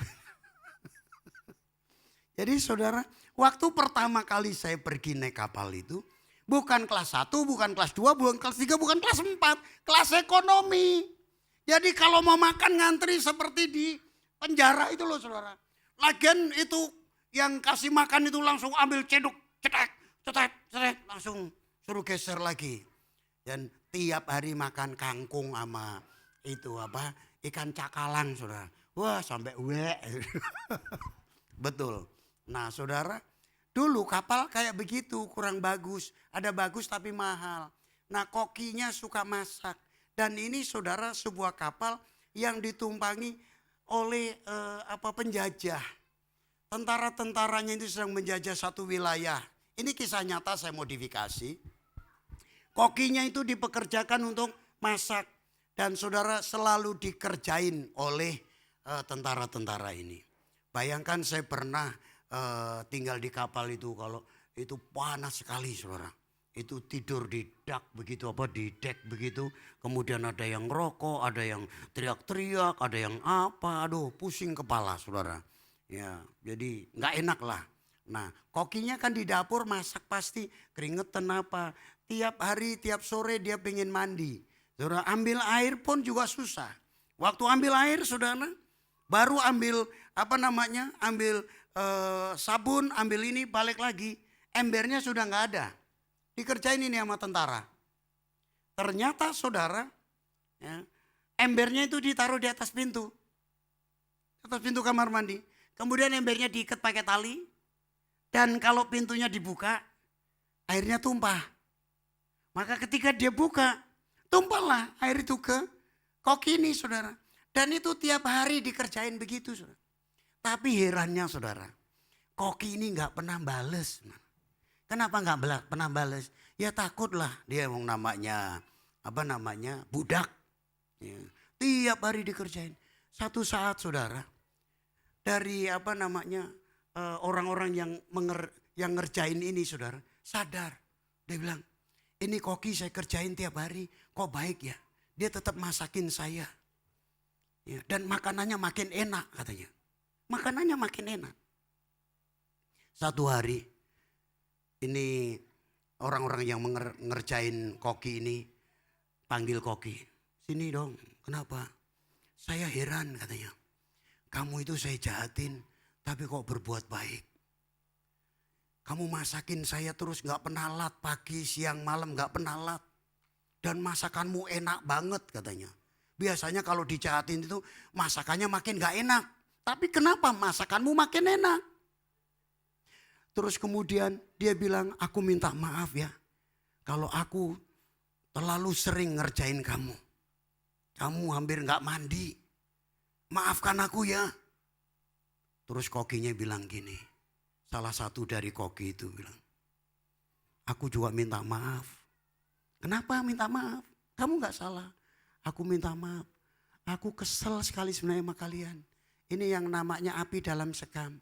Jadi saudara, waktu pertama kali saya pergi naik kapal itu, bukan kelas 1, bukan kelas 2, bukan kelas 3, bukan kelas 4, kelas ekonomi. Jadi kalau mau makan ngantri seperti di penjara itu loh saudara. Lagian itu yang kasih makan itu langsung ambil cedok, cetek, langsung suruh geser lagi. Dan tiap hari makan kangkung sama itu ikan cakalang saudara. Wah sampai Betul. Nah saudara, dulu kapal kayak begitu, kurang bagus. Ada bagus tapi mahal. Nah kokinya suka masak. Dan ini saudara sebuah kapal yang ditumpangi oleh penjajah. Tentara-tentaranya itu sedang menjajah satu wilayah. Ini kisah nyata saya modifikasi. Kokinya itu dipekerjakan untuk masak. Dan saudara selalu dikerjain oleh tentara-tentara ini. Bayangkan saya pernah tinggal di kapal itu, kalau itu panas sekali saudara. Itu tidur di dak begitu, di dek begitu. Kemudian ada yang rokok, ada yang teriak-teriak, ada yang aduh pusing kepala saudara. Ya, jadi nggak enak lah. Nah, kokinya kan di dapur masak pasti keringetan apa. Tiap hari, tiap sore dia pengen mandi. Saudara, ambil air pun juga susah. Waktu ambil air saudara, baru ambil ambil sabun, ambil ini, balik lagi. Embernya sudah nggak ada. Dikerjain ini sama tentara. Ternyata saudara, ya, embernya itu ditaruh di atas pintu. Atas pintu kamar mandi. Kemudian embernya diikat pakai tali. Dan kalau pintunya dibuka, airnya tumpah. Maka ketika dia buka, tumpahlah air itu ke koki ini saudara. Dan itu tiap hari dikerjain begitu saudara. Tapi herannya saudara, koki ini gak pernah bales. Kenapa nggak pernah balas? Ya takutlah dia yang namanya budak. Ya, tiap hari dikerjain. Satu saat saudara dari orang-orang yang ngerjain ini saudara sadar. Dia bilang, ini koki saya kerjain tiap hari, kok baik ya. Dia tetap masakin saya. Ya, dan makanannya makin enak katanya. Makanannya makin enak. Satu hari ini orang-orang yang ngerjain koki ini panggil koki. Sini dong, kenapa? Saya heran katanya. Kamu itu saya jahatin tapi kok berbuat baik. Kamu masakin saya terus gak pernah lat. Pagi, siang, malam gak pernah lat. Dan masakanmu enak banget katanya. Biasanya kalau dijahatin itu masakannya makin gak enak. Tapi kenapa masakanmu makin enak? Terus kemudian dia bilang, aku minta maaf ya. Kalau aku terlalu sering ngerjain kamu. Kamu hampir gak mandi. Maafkan aku ya. Terus kokinya bilang gini. Salah satu dari koki itu bilang. Aku juga minta maaf. Kenapa minta maaf? Kamu gak salah. Aku minta maaf. Aku kesel sekali sebenarnya sama kalian. Ini yang namanya api dalam sekam.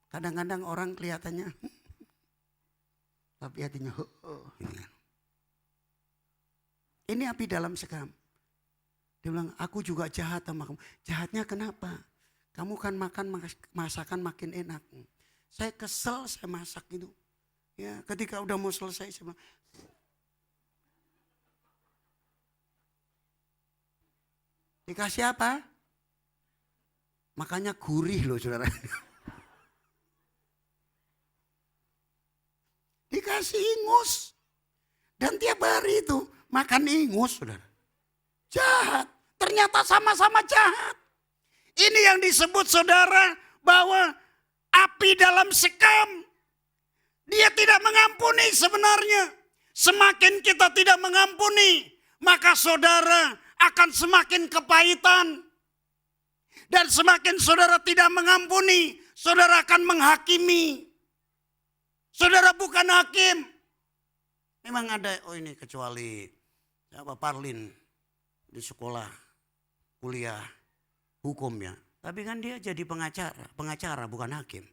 Kadang-kadang orang kelihatannya tapi hatinya ini api dalam sekam. Dia bilang, aku juga jahat sama kamu. Jahatnya kenapa? Kamu kan masakan makin enak. Saya kesel saya masak itu. Ya, ketika udah mau selesai saya bilang, dikasih apa? Makanya gurih loh saudara. Dikasih ingus. Dan tiap hari itu makan ingus saudara. Jahat. Ternyata sama-sama jahat. Ini yang disebut saudara bahwa api dalam sekam. Dia tidak mengampuni sebenarnya. Semakin kita tidak mengampuni, maka saudara akan semakin kepahitan. Dan semakin saudara tidak mengampuni, saudara akan menghakimi. Saudara bukan hakim. Memang ada, ini kecuali Parlin di sekolah, kuliah, hukum ya. Tapi kan dia jadi pengacara bukan hakim.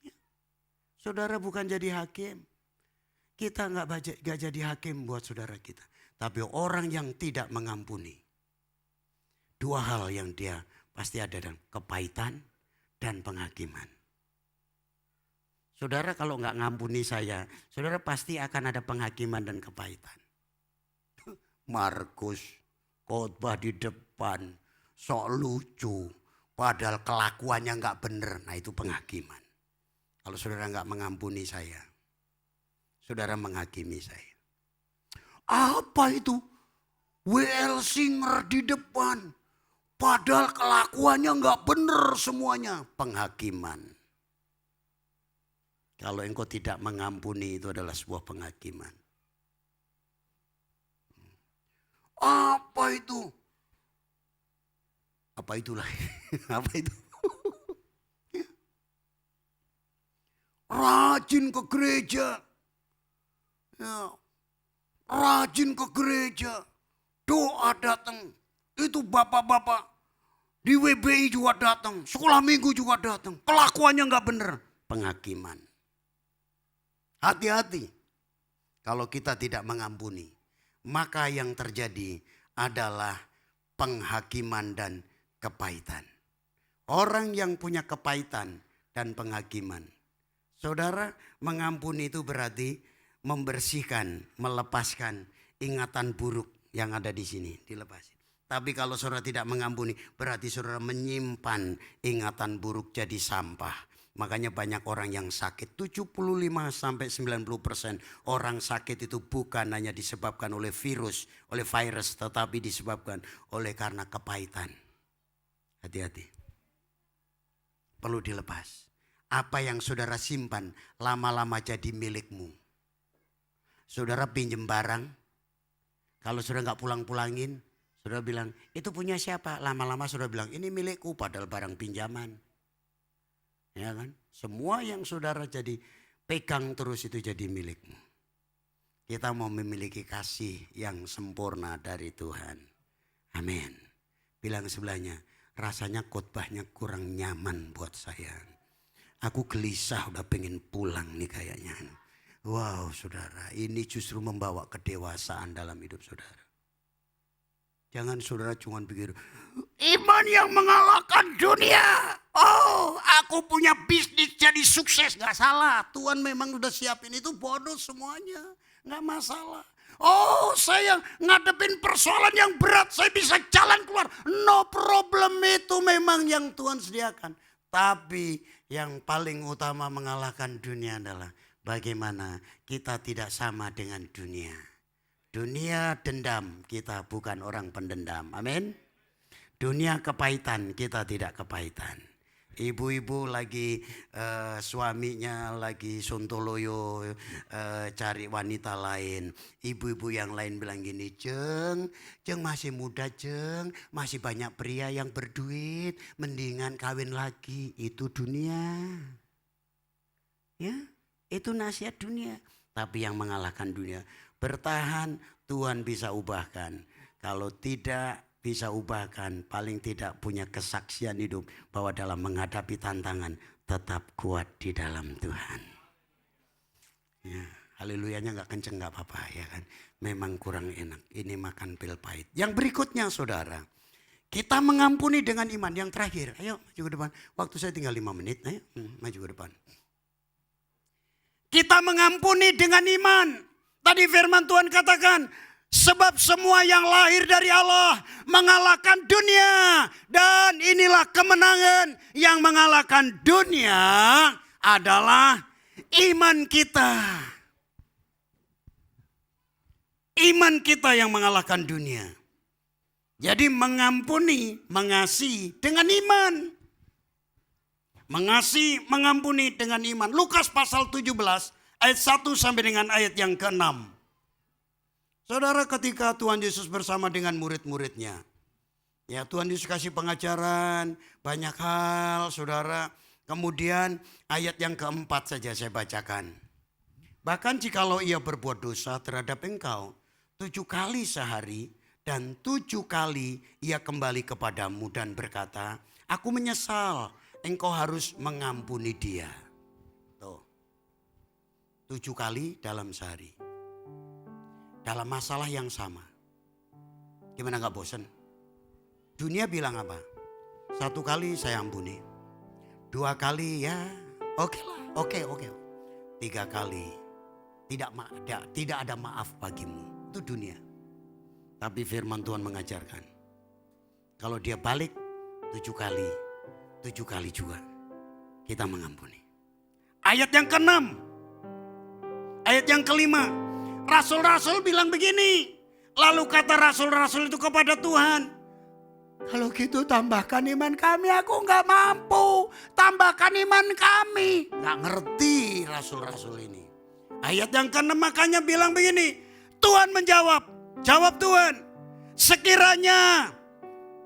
Ya. Saudara bukan jadi hakim. Kita nggak jadi hakim buat saudara kita. Tapi orang yang tidak mengampuni. Dua hal yang dia pasti ada dalam kepahitan dan penghakiman. Saudara kalau nggak ngampuni saya, saudara pasti akan ada penghakiman dan kepahitan. Markus khotbah di depan, sok lucu, padahal kelakuannya nggak benar. Nah itu penghakiman. Kalau saudara nggak mengampuni saya, saudara menghakimi saya. Apa itu? W.L. Singer di depan, padahal kelakuannya nggak benar semuanya. Penghakiman. Kalau engkau tidak mengampuni itu adalah sebuah penghakiman. Apa itu? Apa itulah? Apa itu? Rajin ke gereja. Ya. Rajin ke gereja. Doa datang. Itu bapak-bapak. Di WBI juga datang. Sekolah minggu juga datang. Kelakuannya nggak benar. Penghakiman. Hati-hati. Kalau kita tidak mengampuni. Maka yang terjadi adalah penghakiman dan kepahitan. Orang yang punya kepahitan dan penghakiman. Saudara, mengampuni itu berarti membersihkan, melepaskan ingatan buruk yang ada di sini. Dilepasin. Tapi kalau saudara tidak mengampuni, berarti saudara menyimpan ingatan buruk jadi sampah. Makanya banyak orang yang sakit. 75-90% orang sakit itu bukan hanya disebabkan oleh virus, tetapi disebabkan oleh karena kepahitan. Hati-hati. Perlu dilepas. Apa yang saudara simpan lama-lama jadi milikmu. Saudara pinjem barang, kalau saudara nggak pulang-pulangin, saudara bilang itu punya siapa? Lama-lama saudara bilang ini milikku, padahal barang pinjaman. Ya kan? Semua yang saudara jadi pegang terus itu jadi milikmu. Kita mau memiliki kasih yang sempurna dari Tuhan. Amin. Bilang sebelahnya, rasanya khotbahnya kurang nyaman buat saya. Aku gelisah udah pengen pulang nih kayaknya. Wow saudara, ini justru membawa kedewasaan dalam hidup saudara. Jangan saudara cuma pikir, iman yang mengalahkan dunia. Oh, aku punya bisnis jadi sukses. Gak salah, Tuhan memang udah siapin itu bonus semuanya. Gak masalah. Oh, saya ngadepin persoalan yang berat, saya bisa jalan keluar. No problem, itu memang yang Tuhan sediakan. Tapi yang paling utama mengalahkan dunia adalah bagaimana kita tidak sama dengan dunia. Dunia dendam, kita bukan orang pendendam. Amin. Dunia kepahitan, kita tidak kepahitan. Ibu-ibu lagi suaminya lagi sontoloyo cari wanita lain. Ibu-ibu yang lain bilang gini, Jeng masih muda Jeng, masih banyak pria yang berduit, mendingan kawin lagi. Itu dunia. Ya, itu nasihat dunia. Tapi yang mengalahkan dunia, bertahan, Tuhan bisa ubahkan. Kalau tidak bisa ubahkan, paling tidak punya kesaksian hidup bahwa dalam menghadapi tantangan tetap kuat di dalam Tuhan. Ya, haleluyanya gak kenceng gak apa-apa ya kan. Memang kurang enak, ini makan pil pahit. Yang berikutnya saudara, kita mengampuni dengan iman. Yang terakhir, ayo maju ke depan. Waktu saya tinggal 5 menit, ayo maju ke depan. Kita mengampuni dengan iman. Tadi firman Tuhan katakan, sebab semua yang lahir dari Allah mengalahkan dunia. Dan inilah kemenangan yang mengalahkan dunia adalah iman kita. Iman kita yang mengalahkan dunia. Jadi mengampuni, mengasihi dengan iman. Mengasihi, mengampuni dengan iman. Lukas pasal 17 ayat 1 sampai dengan ayat yang ke-6. Saudara, ketika Tuhan Yesus bersama dengan murid-muridnya. Ya, Tuhan Yesus kasih pengajaran, banyak hal saudara. Kemudian ayat yang keempat saja saya bacakan. Bahkan jikalau ia berbuat dosa terhadap engkau 7 kali sehari, dan 7 kali ia kembali kepadamu dan berkata, aku menyesal, engkau harus mengampuni dia. Tuh, 7 kali dalam sehari. Dalam masalah yang sama. Gimana gak bosan? Dunia bilang apa? 1 kali saya ampuni. 2 kali ya oke lah. Oke. 3 kali tidak ada maaf bagimu. Itu dunia. Tapi firman Tuhan mengajarkan. Kalau dia balik 7 kali juga kita mengampuni. Ayat yang ke-6. Ayat yang ke-5. Rasul-rasul bilang begini. Lalu kata rasul-rasul itu kepada Tuhan, kalau gitu tambahkan iman kami, aku gak mampu. Tambahkan iman kami. Gak ngerti rasul-rasul ini. Ayat yang ke-6 makanya bilang begini. Tuhan menjawab. Jawab Tuhan.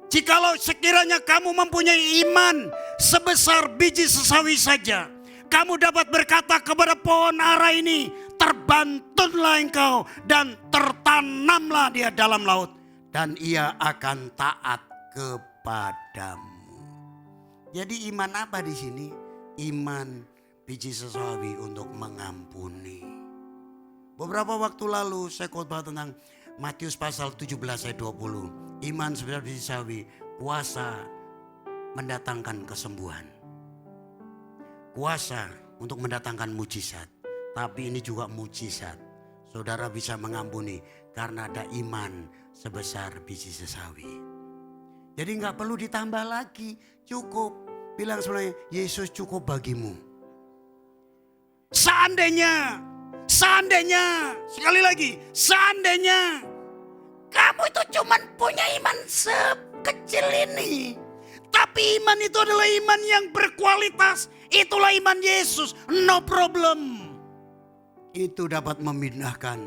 Jikalau sekiranya kamu mempunyai iman sebesar biji sesawi saja, kamu dapat berkata kepada pohon ara ini, terbantunlah engkau dan tertanamlah dia dalam laut, dan ia akan taat kepadamu. Jadi iman apa di sini? Iman biji sesawi untuk mengampuni. Beberapa waktu lalu saya khotbah tentang Matius pasal 17 ayat 20. Iman sebesar biji sesawi, kuasa mendatangkan kesembuhan. Kuasa untuk mendatangkan mujizat. Tapi ini juga mujizat. Saudara bisa mengampuni karena ada iman sebesar biji sesawi. Jadi gak perlu ditambah lagi. Cukup. Bilang sebenarnya Yesus cukup bagimu. Seandainya. Sekali lagi. Seandainya. Kamu itu cuma punya iman sekecil ini. Tapi iman itu adalah iman yang berkualitas. Itulah iman Yesus. No problem. Itu dapat memindahkan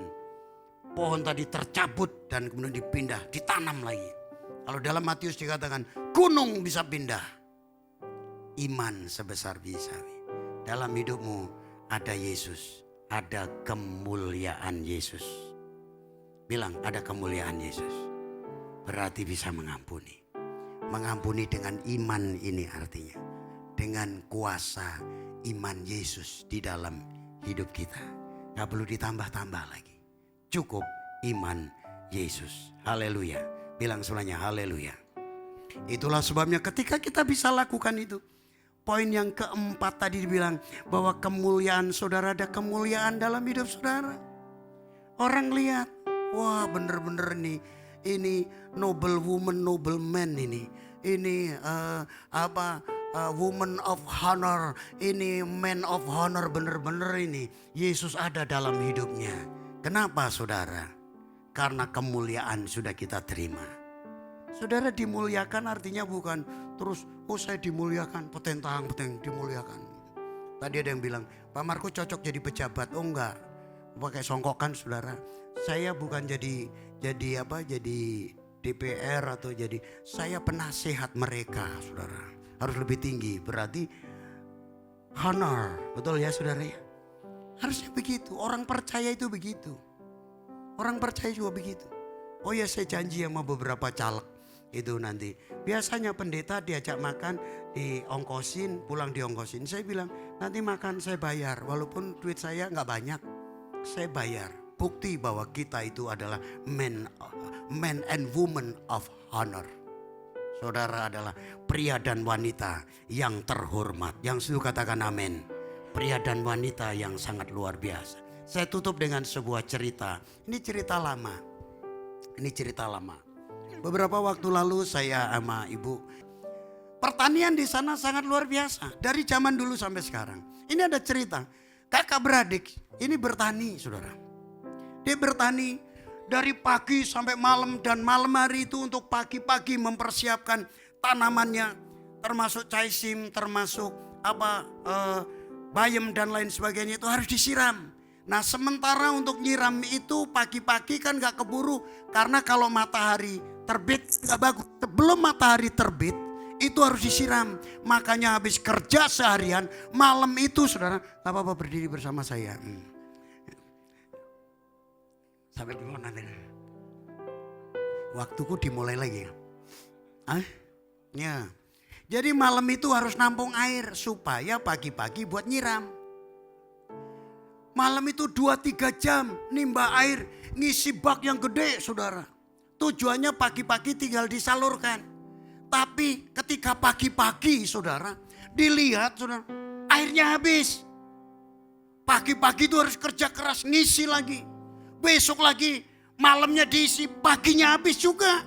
pohon tadi tercabut dan kemudian dipindah, ditanam lagi. Kalau dalam Matius dikatakan gunung bisa pindah. Iman sebesar biji sawi. Dalam hidupmu ada Yesus, ada kemuliaan Yesus. Bilang ada kemuliaan Yesus. Berarti bisa mengampuni. Mengampuni dengan iman ini artinya. Dengan kuasa iman Yesus di dalam hidup kita. Gak perlu ditambah-tambah lagi. Cukup iman Yesus. Haleluya. Bilang semuanya haleluya. Itulah sebabnya ketika kita bisa lakukan itu. Poin yang keempat tadi dibilang bahwa kemuliaan saudara, ada kemuliaan dalam hidup saudara. Orang lihat, wah bener-bener nih, ini noble woman, noble man ini woman of honor, ini man of honor, bener-bener ini Yesus ada dalam hidupnya. Kenapa saudara? Karena kemuliaan sudah kita terima. Saudara dimuliakan artinya bukan terus, oh saya dimuliakan, petentang dimuliakan. Tadi ada yang bilang, Pak Marco cocok jadi pejabat. Oh enggak, pakai songkokan saudara. Saya bukan jadi DPR atau jadi, saya penasehat mereka saudara. Harus lebih tinggi, berarti honor, betul ya saudara ya? Harusnya begitu, orang percaya itu begitu. Orang percaya juga begitu. Oh ya, saya janji sama beberapa caleg itu nanti. Biasanya pendeta diajak makan, diongkosin, pulang diongkosin. Saya bilang nanti makan saya bayar, walaupun duit saya nggak banyak, saya bayar. Bukti bahwa kita itu adalah men and woman of honor. Saudara adalah pria dan wanita yang terhormat. Yang setuju katakan amin. Pria dan wanita yang sangat luar biasa. Saya tutup dengan sebuah cerita. Ini cerita lama. Beberapa waktu lalu saya sama ibu. Pertanian di sana sangat luar biasa. Dari zaman dulu sampai sekarang. Ini ada cerita. Kakak beradik ini bertani saudara. Dia bertani dari pagi sampai malam. Dan malam hari itu untuk pagi-pagi mempersiapkan tanamannya. Termasuk caisim, termasuk bayam dan lain sebagainya itu harus disiram. Nah sementara untuk nyiram itu pagi-pagi kan gak keburu. Karena kalau matahari terbit gak bagus. Sebelum matahari terbit itu harus disiram. Makanya habis kerja seharian, malam itu saudara, gak apa-apa berdiri bersama saya. Sampai di mana nanti? Waktuku dimulai lagi. Ya. Jadi malam itu harus nampung air supaya pagi-pagi buat nyiram. Malam itu 2-3 jam nimba air, ngisi bak yang gede saudara. Tujuannya pagi-pagi tinggal disalurkan. Tapi ketika pagi-pagi saudara, dilihat saudara, airnya habis. Pagi-pagi itu harus kerja keras ngisi lagi. Besok lagi malamnya diisi, paginya habis juga.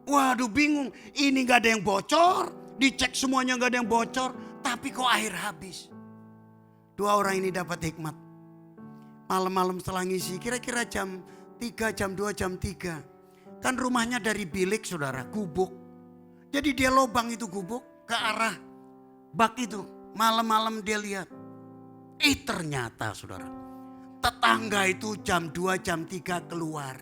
Waduh bingung, ini gak ada yang bocor. Dicek semuanya gak ada yang bocor, tapi kok air habis. 2 orang ini dapat hikmat. Malam-malam setelah ngisi, kira-kira jam 3, jam 2, jam 3. Kan rumahnya dari bilik saudara, gubuk. Jadi dia lobang itu gubuk ke arah bak itu. Malam-malam dia lihat. Ternyata saudara, tetangga itu jam 2, jam 3 keluar.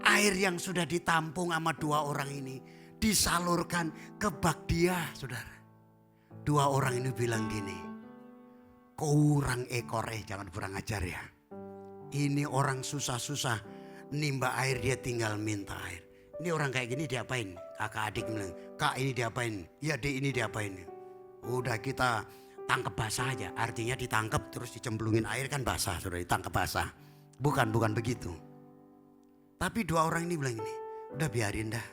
Air yang sudah ditampung sama 2 orang ini disalurkan ke bak dia saudara. 2 orang ini bilang gini, kurang ekor jangan kurang ajar ya. Ini orang susah-susah nimba air dia tinggal minta air. Ini orang kayak gini diapain? Kakak adik bilang, Kak ini diapain? Ya Dek ini diapain? Udah kita tangkap basah aja. Artinya ditangkap terus dicemplungin air kan basah. Sudah ditangkap basah. Bukan begitu. Tapi 2 orang ini bilang ini, udah biarin dah.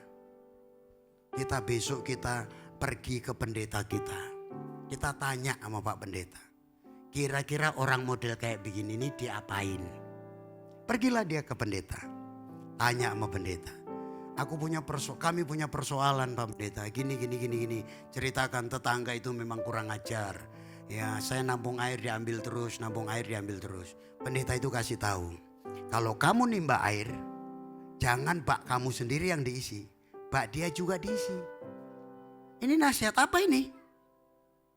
Kita besok kita pergi ke pendeta kita. Kita tanya sama Pak Pendeta. Kira-kira orang model kayak begini ini diapain? Pergilah dia ke pendeta. Tanya sama pendeta. Kami punya persoalan Pak Pendeta. Gini. Ceritakan tetangga itu memang kurang ajar. Ya saya nampung air diambil terus. Pendeta itu kasih tahu. Kalau kamu nimba air, jangan bak kamu sendiri yang diisi. Bak dia juga diisi. Ini nasihat apa ini?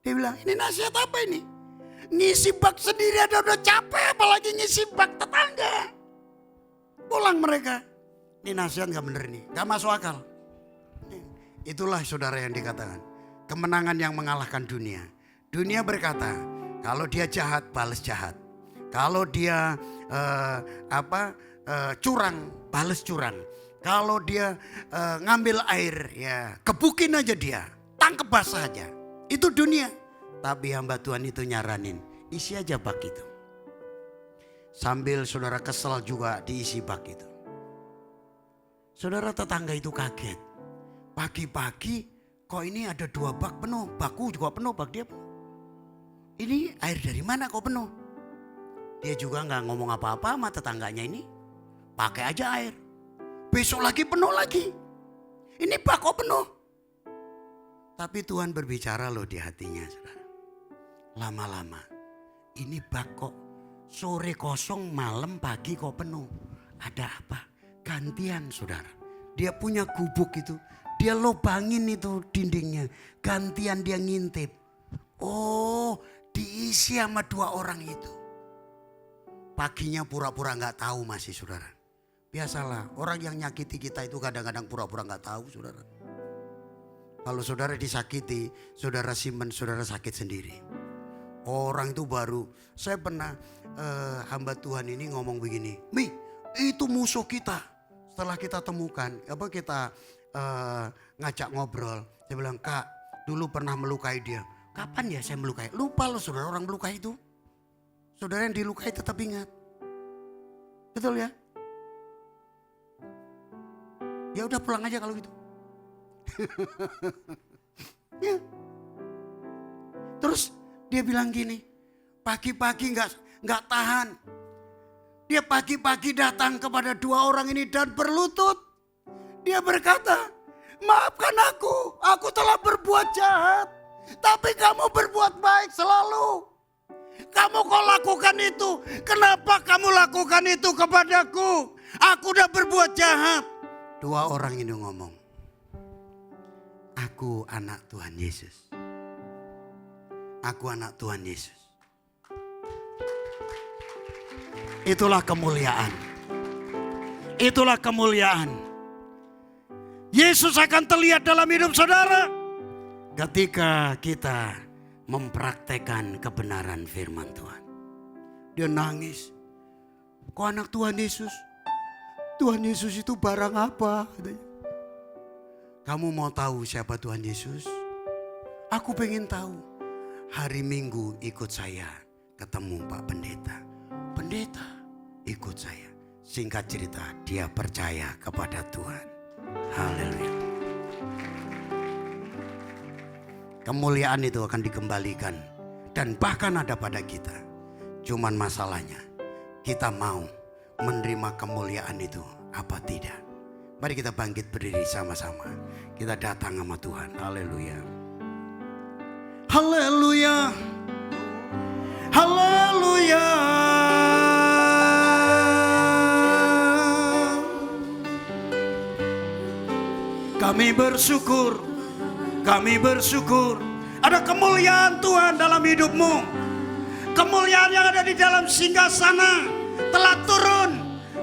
Dia bilang ini nasihat apa ini? Ngisi bak sendiri ada udah capek, apalagi ngisi bak tetangga. Pulang mereka. Ini nasihat gak bener nih, gak masuk akal. Itulah saudara yang dikatakan kemenangan yang mengalahkan dunia. Dunia berkata Kalau dia jahat, balas jahat. Kalau dia curang, balas curang. Kalau dia ngambil air, ya gebukin aja dia, tangkep basah aja. Itu dunia. Tapi hamba Tuhan itu nyaranin, isi aja bak itu. Sambil saudara kesel juga diisi bak itu. Saudara tetangga itu kaget. Pagi-pagi kok ini ada 2 bak penuh, bakku juga penuh, bak dia penuh. Ini air dari mana kok penuh? Dia juga nggak ngomong apa-apa sama tetangganya ini. Pakai aja air. Besok lagi penuh lagi. Ini bak kok penuh. Tapi Tuhan berbicara loh di hatinya, saudara. Lama-lama ini bak kok sore kosong, malam pagi kok penuh. Ada apa? Gantian, saudara. Dia punya gubuk itu. Dia lobangin itu dindingnya. Gantian dia ngintip. Oh, diisi sama 2 orang itu. Paginya pura-pura gak tahu masih, saudara. Biasalah, orang yang nyakiti kita itu kadang-kadang pura-pura gak tahu, saudara. Kalau saudara disakiti, saudara simpen, saudara sakit sendiri. Orang itu baru, saya pernah hamba Tuhan ini ngomong begini, Mi, itu musuh kita. Setelah kita temukan, kita ngajak ngobrol. Saya bilang, Kak, dulu pernah melukai dia. Kapan ya saya melukai? Lupa loh saudara, orang melukai itu. Saudara yang dilukai tetap ingat. Betul ya? Ya udah pulang aja kalau gitu. Ya. Terus dia bilang gini, pagi-pagi nggak tahan. Dia pagi-pagi datang kepada 2 orang ini dan berlutut. Dia berkata, maafkan aku telah berbuat jahat. Tapi kamu berbuat baik selalu. Kamu kok lakukan itu? Kenapa kamu lakukan itu kepadaku? Aku udah berbuat jahat. 2 orang ini ngomong, aku anak Tuhan Yesus. Aku anak Tuhan Yesus. Itulah kemuliaan. Itulah kemuliaan. Yesus akan terlihat dalam hidup saudara ketika kita mempraktekkan kebenaran firman Tuhan. Dia nangis. Kok anak Tuhan Yesus? Tuhan Yesus itu barang apa? Kamu mau tahu siapa Tuhan Yesus? Aku pengen tahu. Hari Minggu ikut saya ketemu Pak Pendeta. Pendeta ikut saya. Singkat cerita, dia percaya kepada Tuhan. Haleluya. Kemuliaan itu akan dikembalikan dan bahkan ada pada kita. Cuman masalahnya kita mau menerima kemuliaan itu apa tidak. Mari kita bangkit berdiri sama-sama. Kita datang sama Tuhan. Haleluya. Haleluya. Haleluya. Kami bersyukur. Kami bersyukur ada kemuliaan Tuhan dalam hidupmu. Kemuliaan yang ada di dalam singgasana telah turun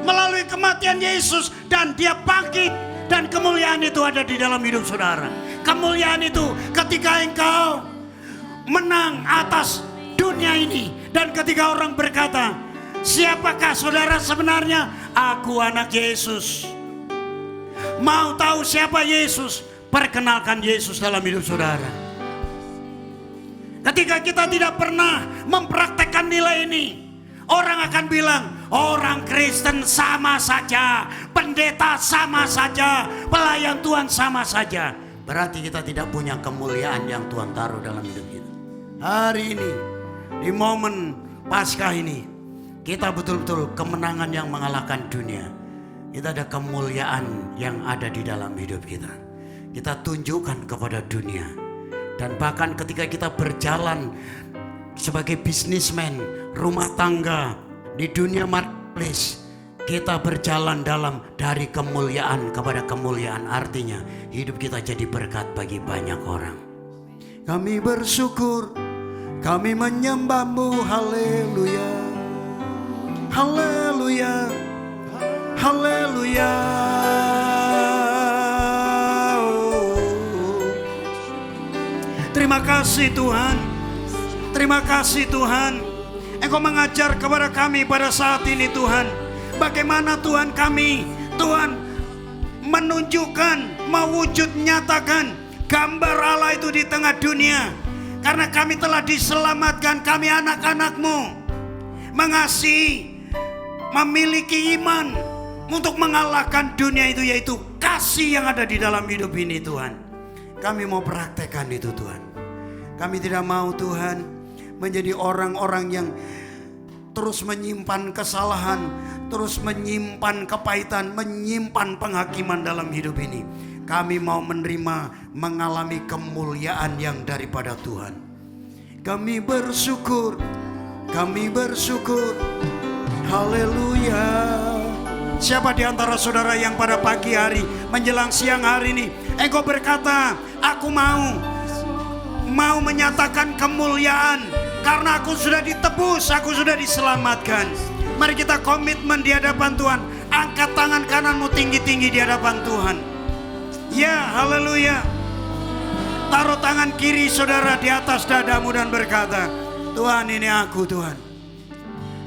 melalui kematian Yesus dan dia bangkit. Dan kemuliaan itu ada di dalam hidup saudara. Kemuliaan itu ketika engkau menang atas dunia ini. Dan ketika orang berkata, siapakah saudara sebenarnya? Aku anak Yesus. Mau tahu siapa Yesus? Perkenalkan Yesus dalam hidup saudara. Ketika kita tidak pernah mempraktekkan nilai ini, orang akan bilang, orang Kristen sama saja, pendeta sama saja, pelayan Tuhan sama saja. Berarti kita tidak punya kemuliaan yang Tuhan taruh dalam hidup kita. Hari ini, di momen Paskah ini, kita betul-betul kemenangan yang mengalahkan dunia. Kita ada kemuliaan yang ada di dalam hidup kita. Kita tunjukkan kepada dunia. Dan bahkan ketika kita berjalan sebagai bisnismen, rumah tangga, di dunia marketplace, kita berjalan dari kemuliaan kepada kemuliaan. Artinya hidup kita jadi berkat bagi banyak orang. Kami bersyukur, kami menyembah-Mu. Haleluya. Haleluya. Haleluya. Terima kasih Tuhan. Terima kasih Tuhan. Engkau mengajar kepada kami pada saat ini Tuhan. Bagaimana Tuhan kami, Tuhan menunjukkan, mewujud nyatakan gambar Allah itu di tengah dunia. Karena kami telah diselamatkan, kami anak-anak-Mu, mengasihi, memiliki iman untuk mengalahkan dunia itu, yaitu kasih yang ada di dalam hidup ini Tuhan. Kami mau praktekkan itu Tuhan. Kami tidak mau Tuhan menjadi orang-orang yang terus menyimpan kesalahan, terus menyimpan kepahitan, menyimpan penghakiman dalam hidup ini. Kami mau menerima, mengalami kemuliaan yang daripada Tuhan. Kami bersyukur, kami bersyukur. Haleluya. Siapa di antara saudara yang pada pagi hari menjelang siang hari ini engkau berkata, aku mau menyatakan kemuliaan karena aku sudah ditebus, aku sudah diselamatkan. Mari kita komitmen di hadapan Tuhan. Angkat tangan kananmu tinggi-tinggi di hadapan Tuhan. Ya, haleluya. Taruh tangan kiri saudara di atas dadamu dan berkata, Tuhan, ini aku Tuhan.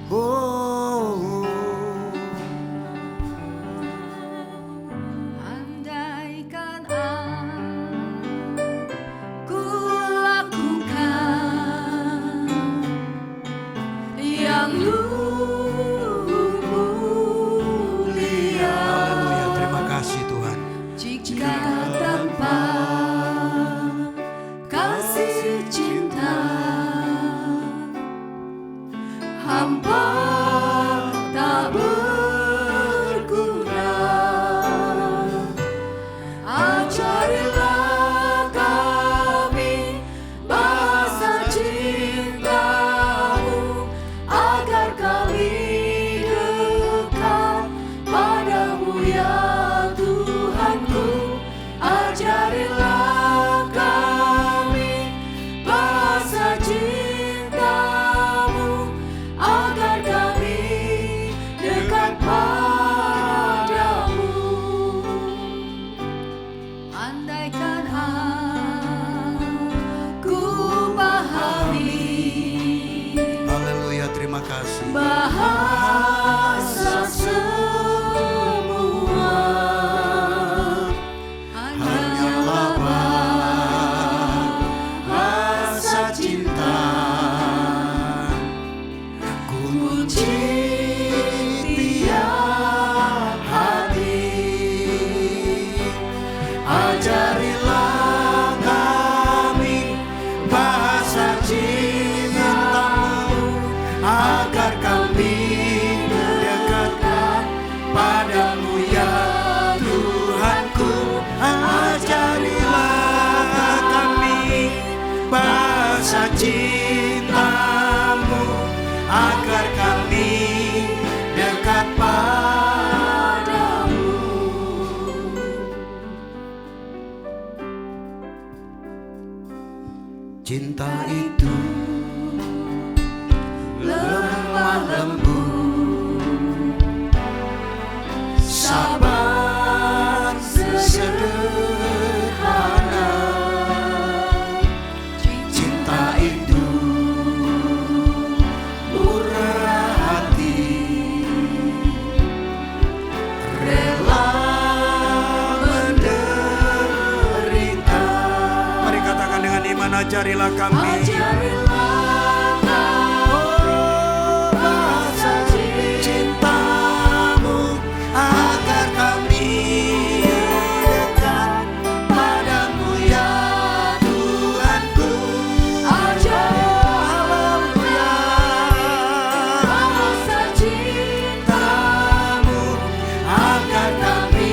Oh. Andaikan aku lakukan yang mulia. Haleluya, terima kasih Tuhan. Jika tanpa kasih cinta hamba tak berguna. Ajarilah kami bahasa cinta-Mu agar kami dekat padamu ya Tuhanku. Ajarilah kami bahasa cinta-Mu agar kami dekat padamu. Andaikan aku pahami Haleluya, terima kasih. bahasa semua hanyalah bahasa cinta. Kunci tiap hati, ajarilah kami bahasa cinta-Mu agar kami dekat padamu ya Tuhanku. Ajarilah kami bahasa cinta-Mu agar kami dekat padamu. Cinta itu lemah lembut, sabar sederhana. Cinta itu murah hati, rela menderita. Mari katakan dengan iman, ajarilah kami. Bahasa cinta-Mu agar kami dekat padamu ya Tuhanku. Haleluya. Bahasa Cinta-Mu agar kami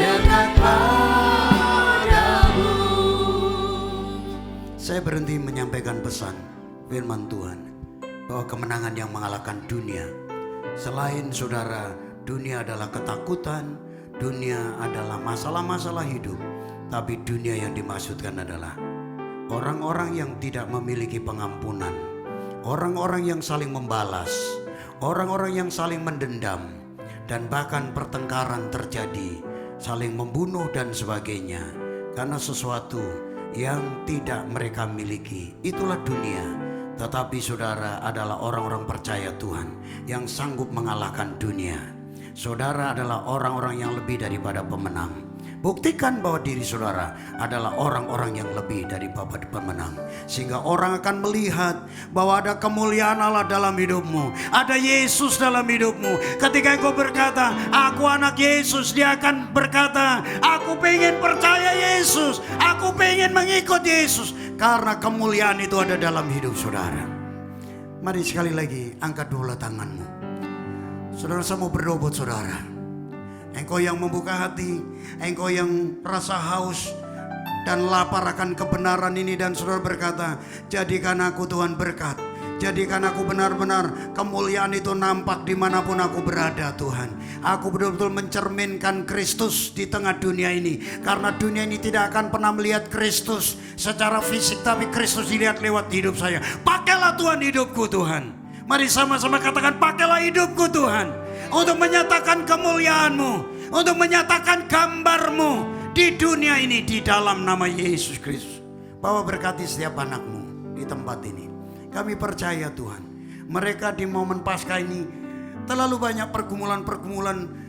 dekat padamu. Saya berhenti menyampaikan pesan firman Tuhan bahwa kemenangan yang mengalahkan dunia. Selain saudara, dunia adalah ketakutan, dunia adalah masalah-masalah hidup. Tapi dunia yang dimaksudkan adalah orang-orang yang tidak memiliki pengampunan, orang-orang yang saling membalas, orang-orang yang saling mendendam, dan bahkan pertengkaran terjadi, saling membunuh dan sebagainya. Karena sesuatu yang tidak mereka miliki. Itulah dunia. Tetapi saudara adalah orang-orang percaya Tuhan yang sanggup mengalahkan dunia. Saudara adalah orang-orang yang lebih daripada pemenang. Buktikan bahwa diri saudara adalah orang-orang yang lebih daripada pemenang. Sehingga orang akan melihat bahwa ada kemuliaan Allah dalam hidupmu. Ada Yesus dalam hidupmu. Ketika engkau berkata, aku anak Yesus, dia akan berkata, aku pengen percaya Yesus. Aku pengen mengikut Yesus. Karena kemuliaan itu ada dalam hidup saudara. Mari sekali lagi angkat dua tanganmu. Saudara, saya mau berdoa buat saudara. Engkau yang membuka hati, engkau yang rasa haus dan lapar akan kebenaran ini, dan saudara berkata, jadikan aku Tuhan berkat. Jadikan aku benar-benar kemuliaan itu nampak dimanapun aku berada Tuhan. Aku betul-betul mencerminkan Kristus di tengah dunia ini. Karena dunia ini tidak akan pernah melihat Kristus secara fisik, tapi Kristus dilihat lewat hidup saya. Pakailah Tuhan hidupku Tuhan. Mari sama-sama katakan, pakailah hidupku Tuhan. Untuk menyatakan kemuliaan-Mu, untuk menyatakan gambar-Mu di dunia ini, di dalam nama Yesus Kristus. Bapak berkati setiap anak-Mu di tempat ini. Kami percaya Tuhan, mereka di momen Paskah ini terlalu banyak pergumulan-pergumulan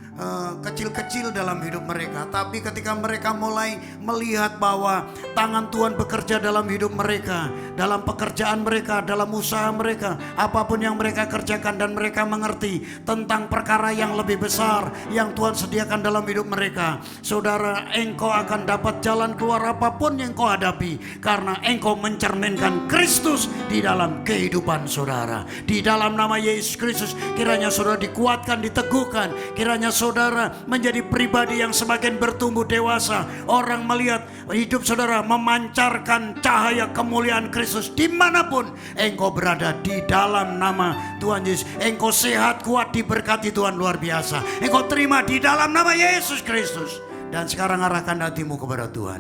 kecil-kecil dalam hidup mereka. Tapi ketika mereka mulai melihat bahwa tangan Tuhan bekerja dalam hidup mereka, dalam pekerjaan mereka, dalam usaha mereka, apapun yang mereka kerjakan, dan mereka mengerti tentang perkara yang lebih besar yang Tuhan sediakan dalam hidup mereka, saudara, engkau akan dapat jalan keluar apapun yang kau hadapi, karena engkau mencerminkan Kristus di dalam kehidupan saudara. Di dalam nama Yesus Kristus, kiranya saudara dikuatkan, diteguhkan, kiranya saudara menjadi pribadi yang semakin bertumbuh dewasa. Orang melihat hidup saudara memancarkan cahaya kemuliaan Kristus dimanapun engkau berada. Di dalam nama Tuhan Yesus, engkau sehat, kuat, diberkati Tuhan luar biasa. Engkau terima di dalam nama Yesus Kristus. Dan sekarang arahkan hatimu kepada Tuhan.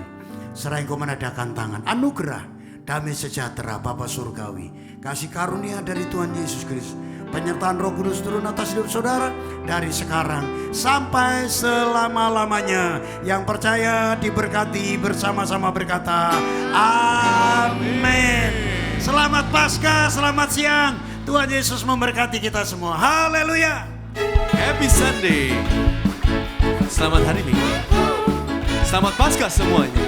Serah engkau menadahkan tangan. Anugerah, damai sejahtera Bapa Surgawi, kasih karunia dari Tuhan Yesus Kristus, penyertaan Roh Kudus turun atas hidup saudara dari sekarang sampai selama-lamanya. Yang percaya diberkati bersama-sama berkata amin. Selamat Paskah, selamat siang. Tuhan Yesus memberkati kita semua. Haleluya. Happy Sunday. Selamat hari Minggu. Selamat Paskah semuanya.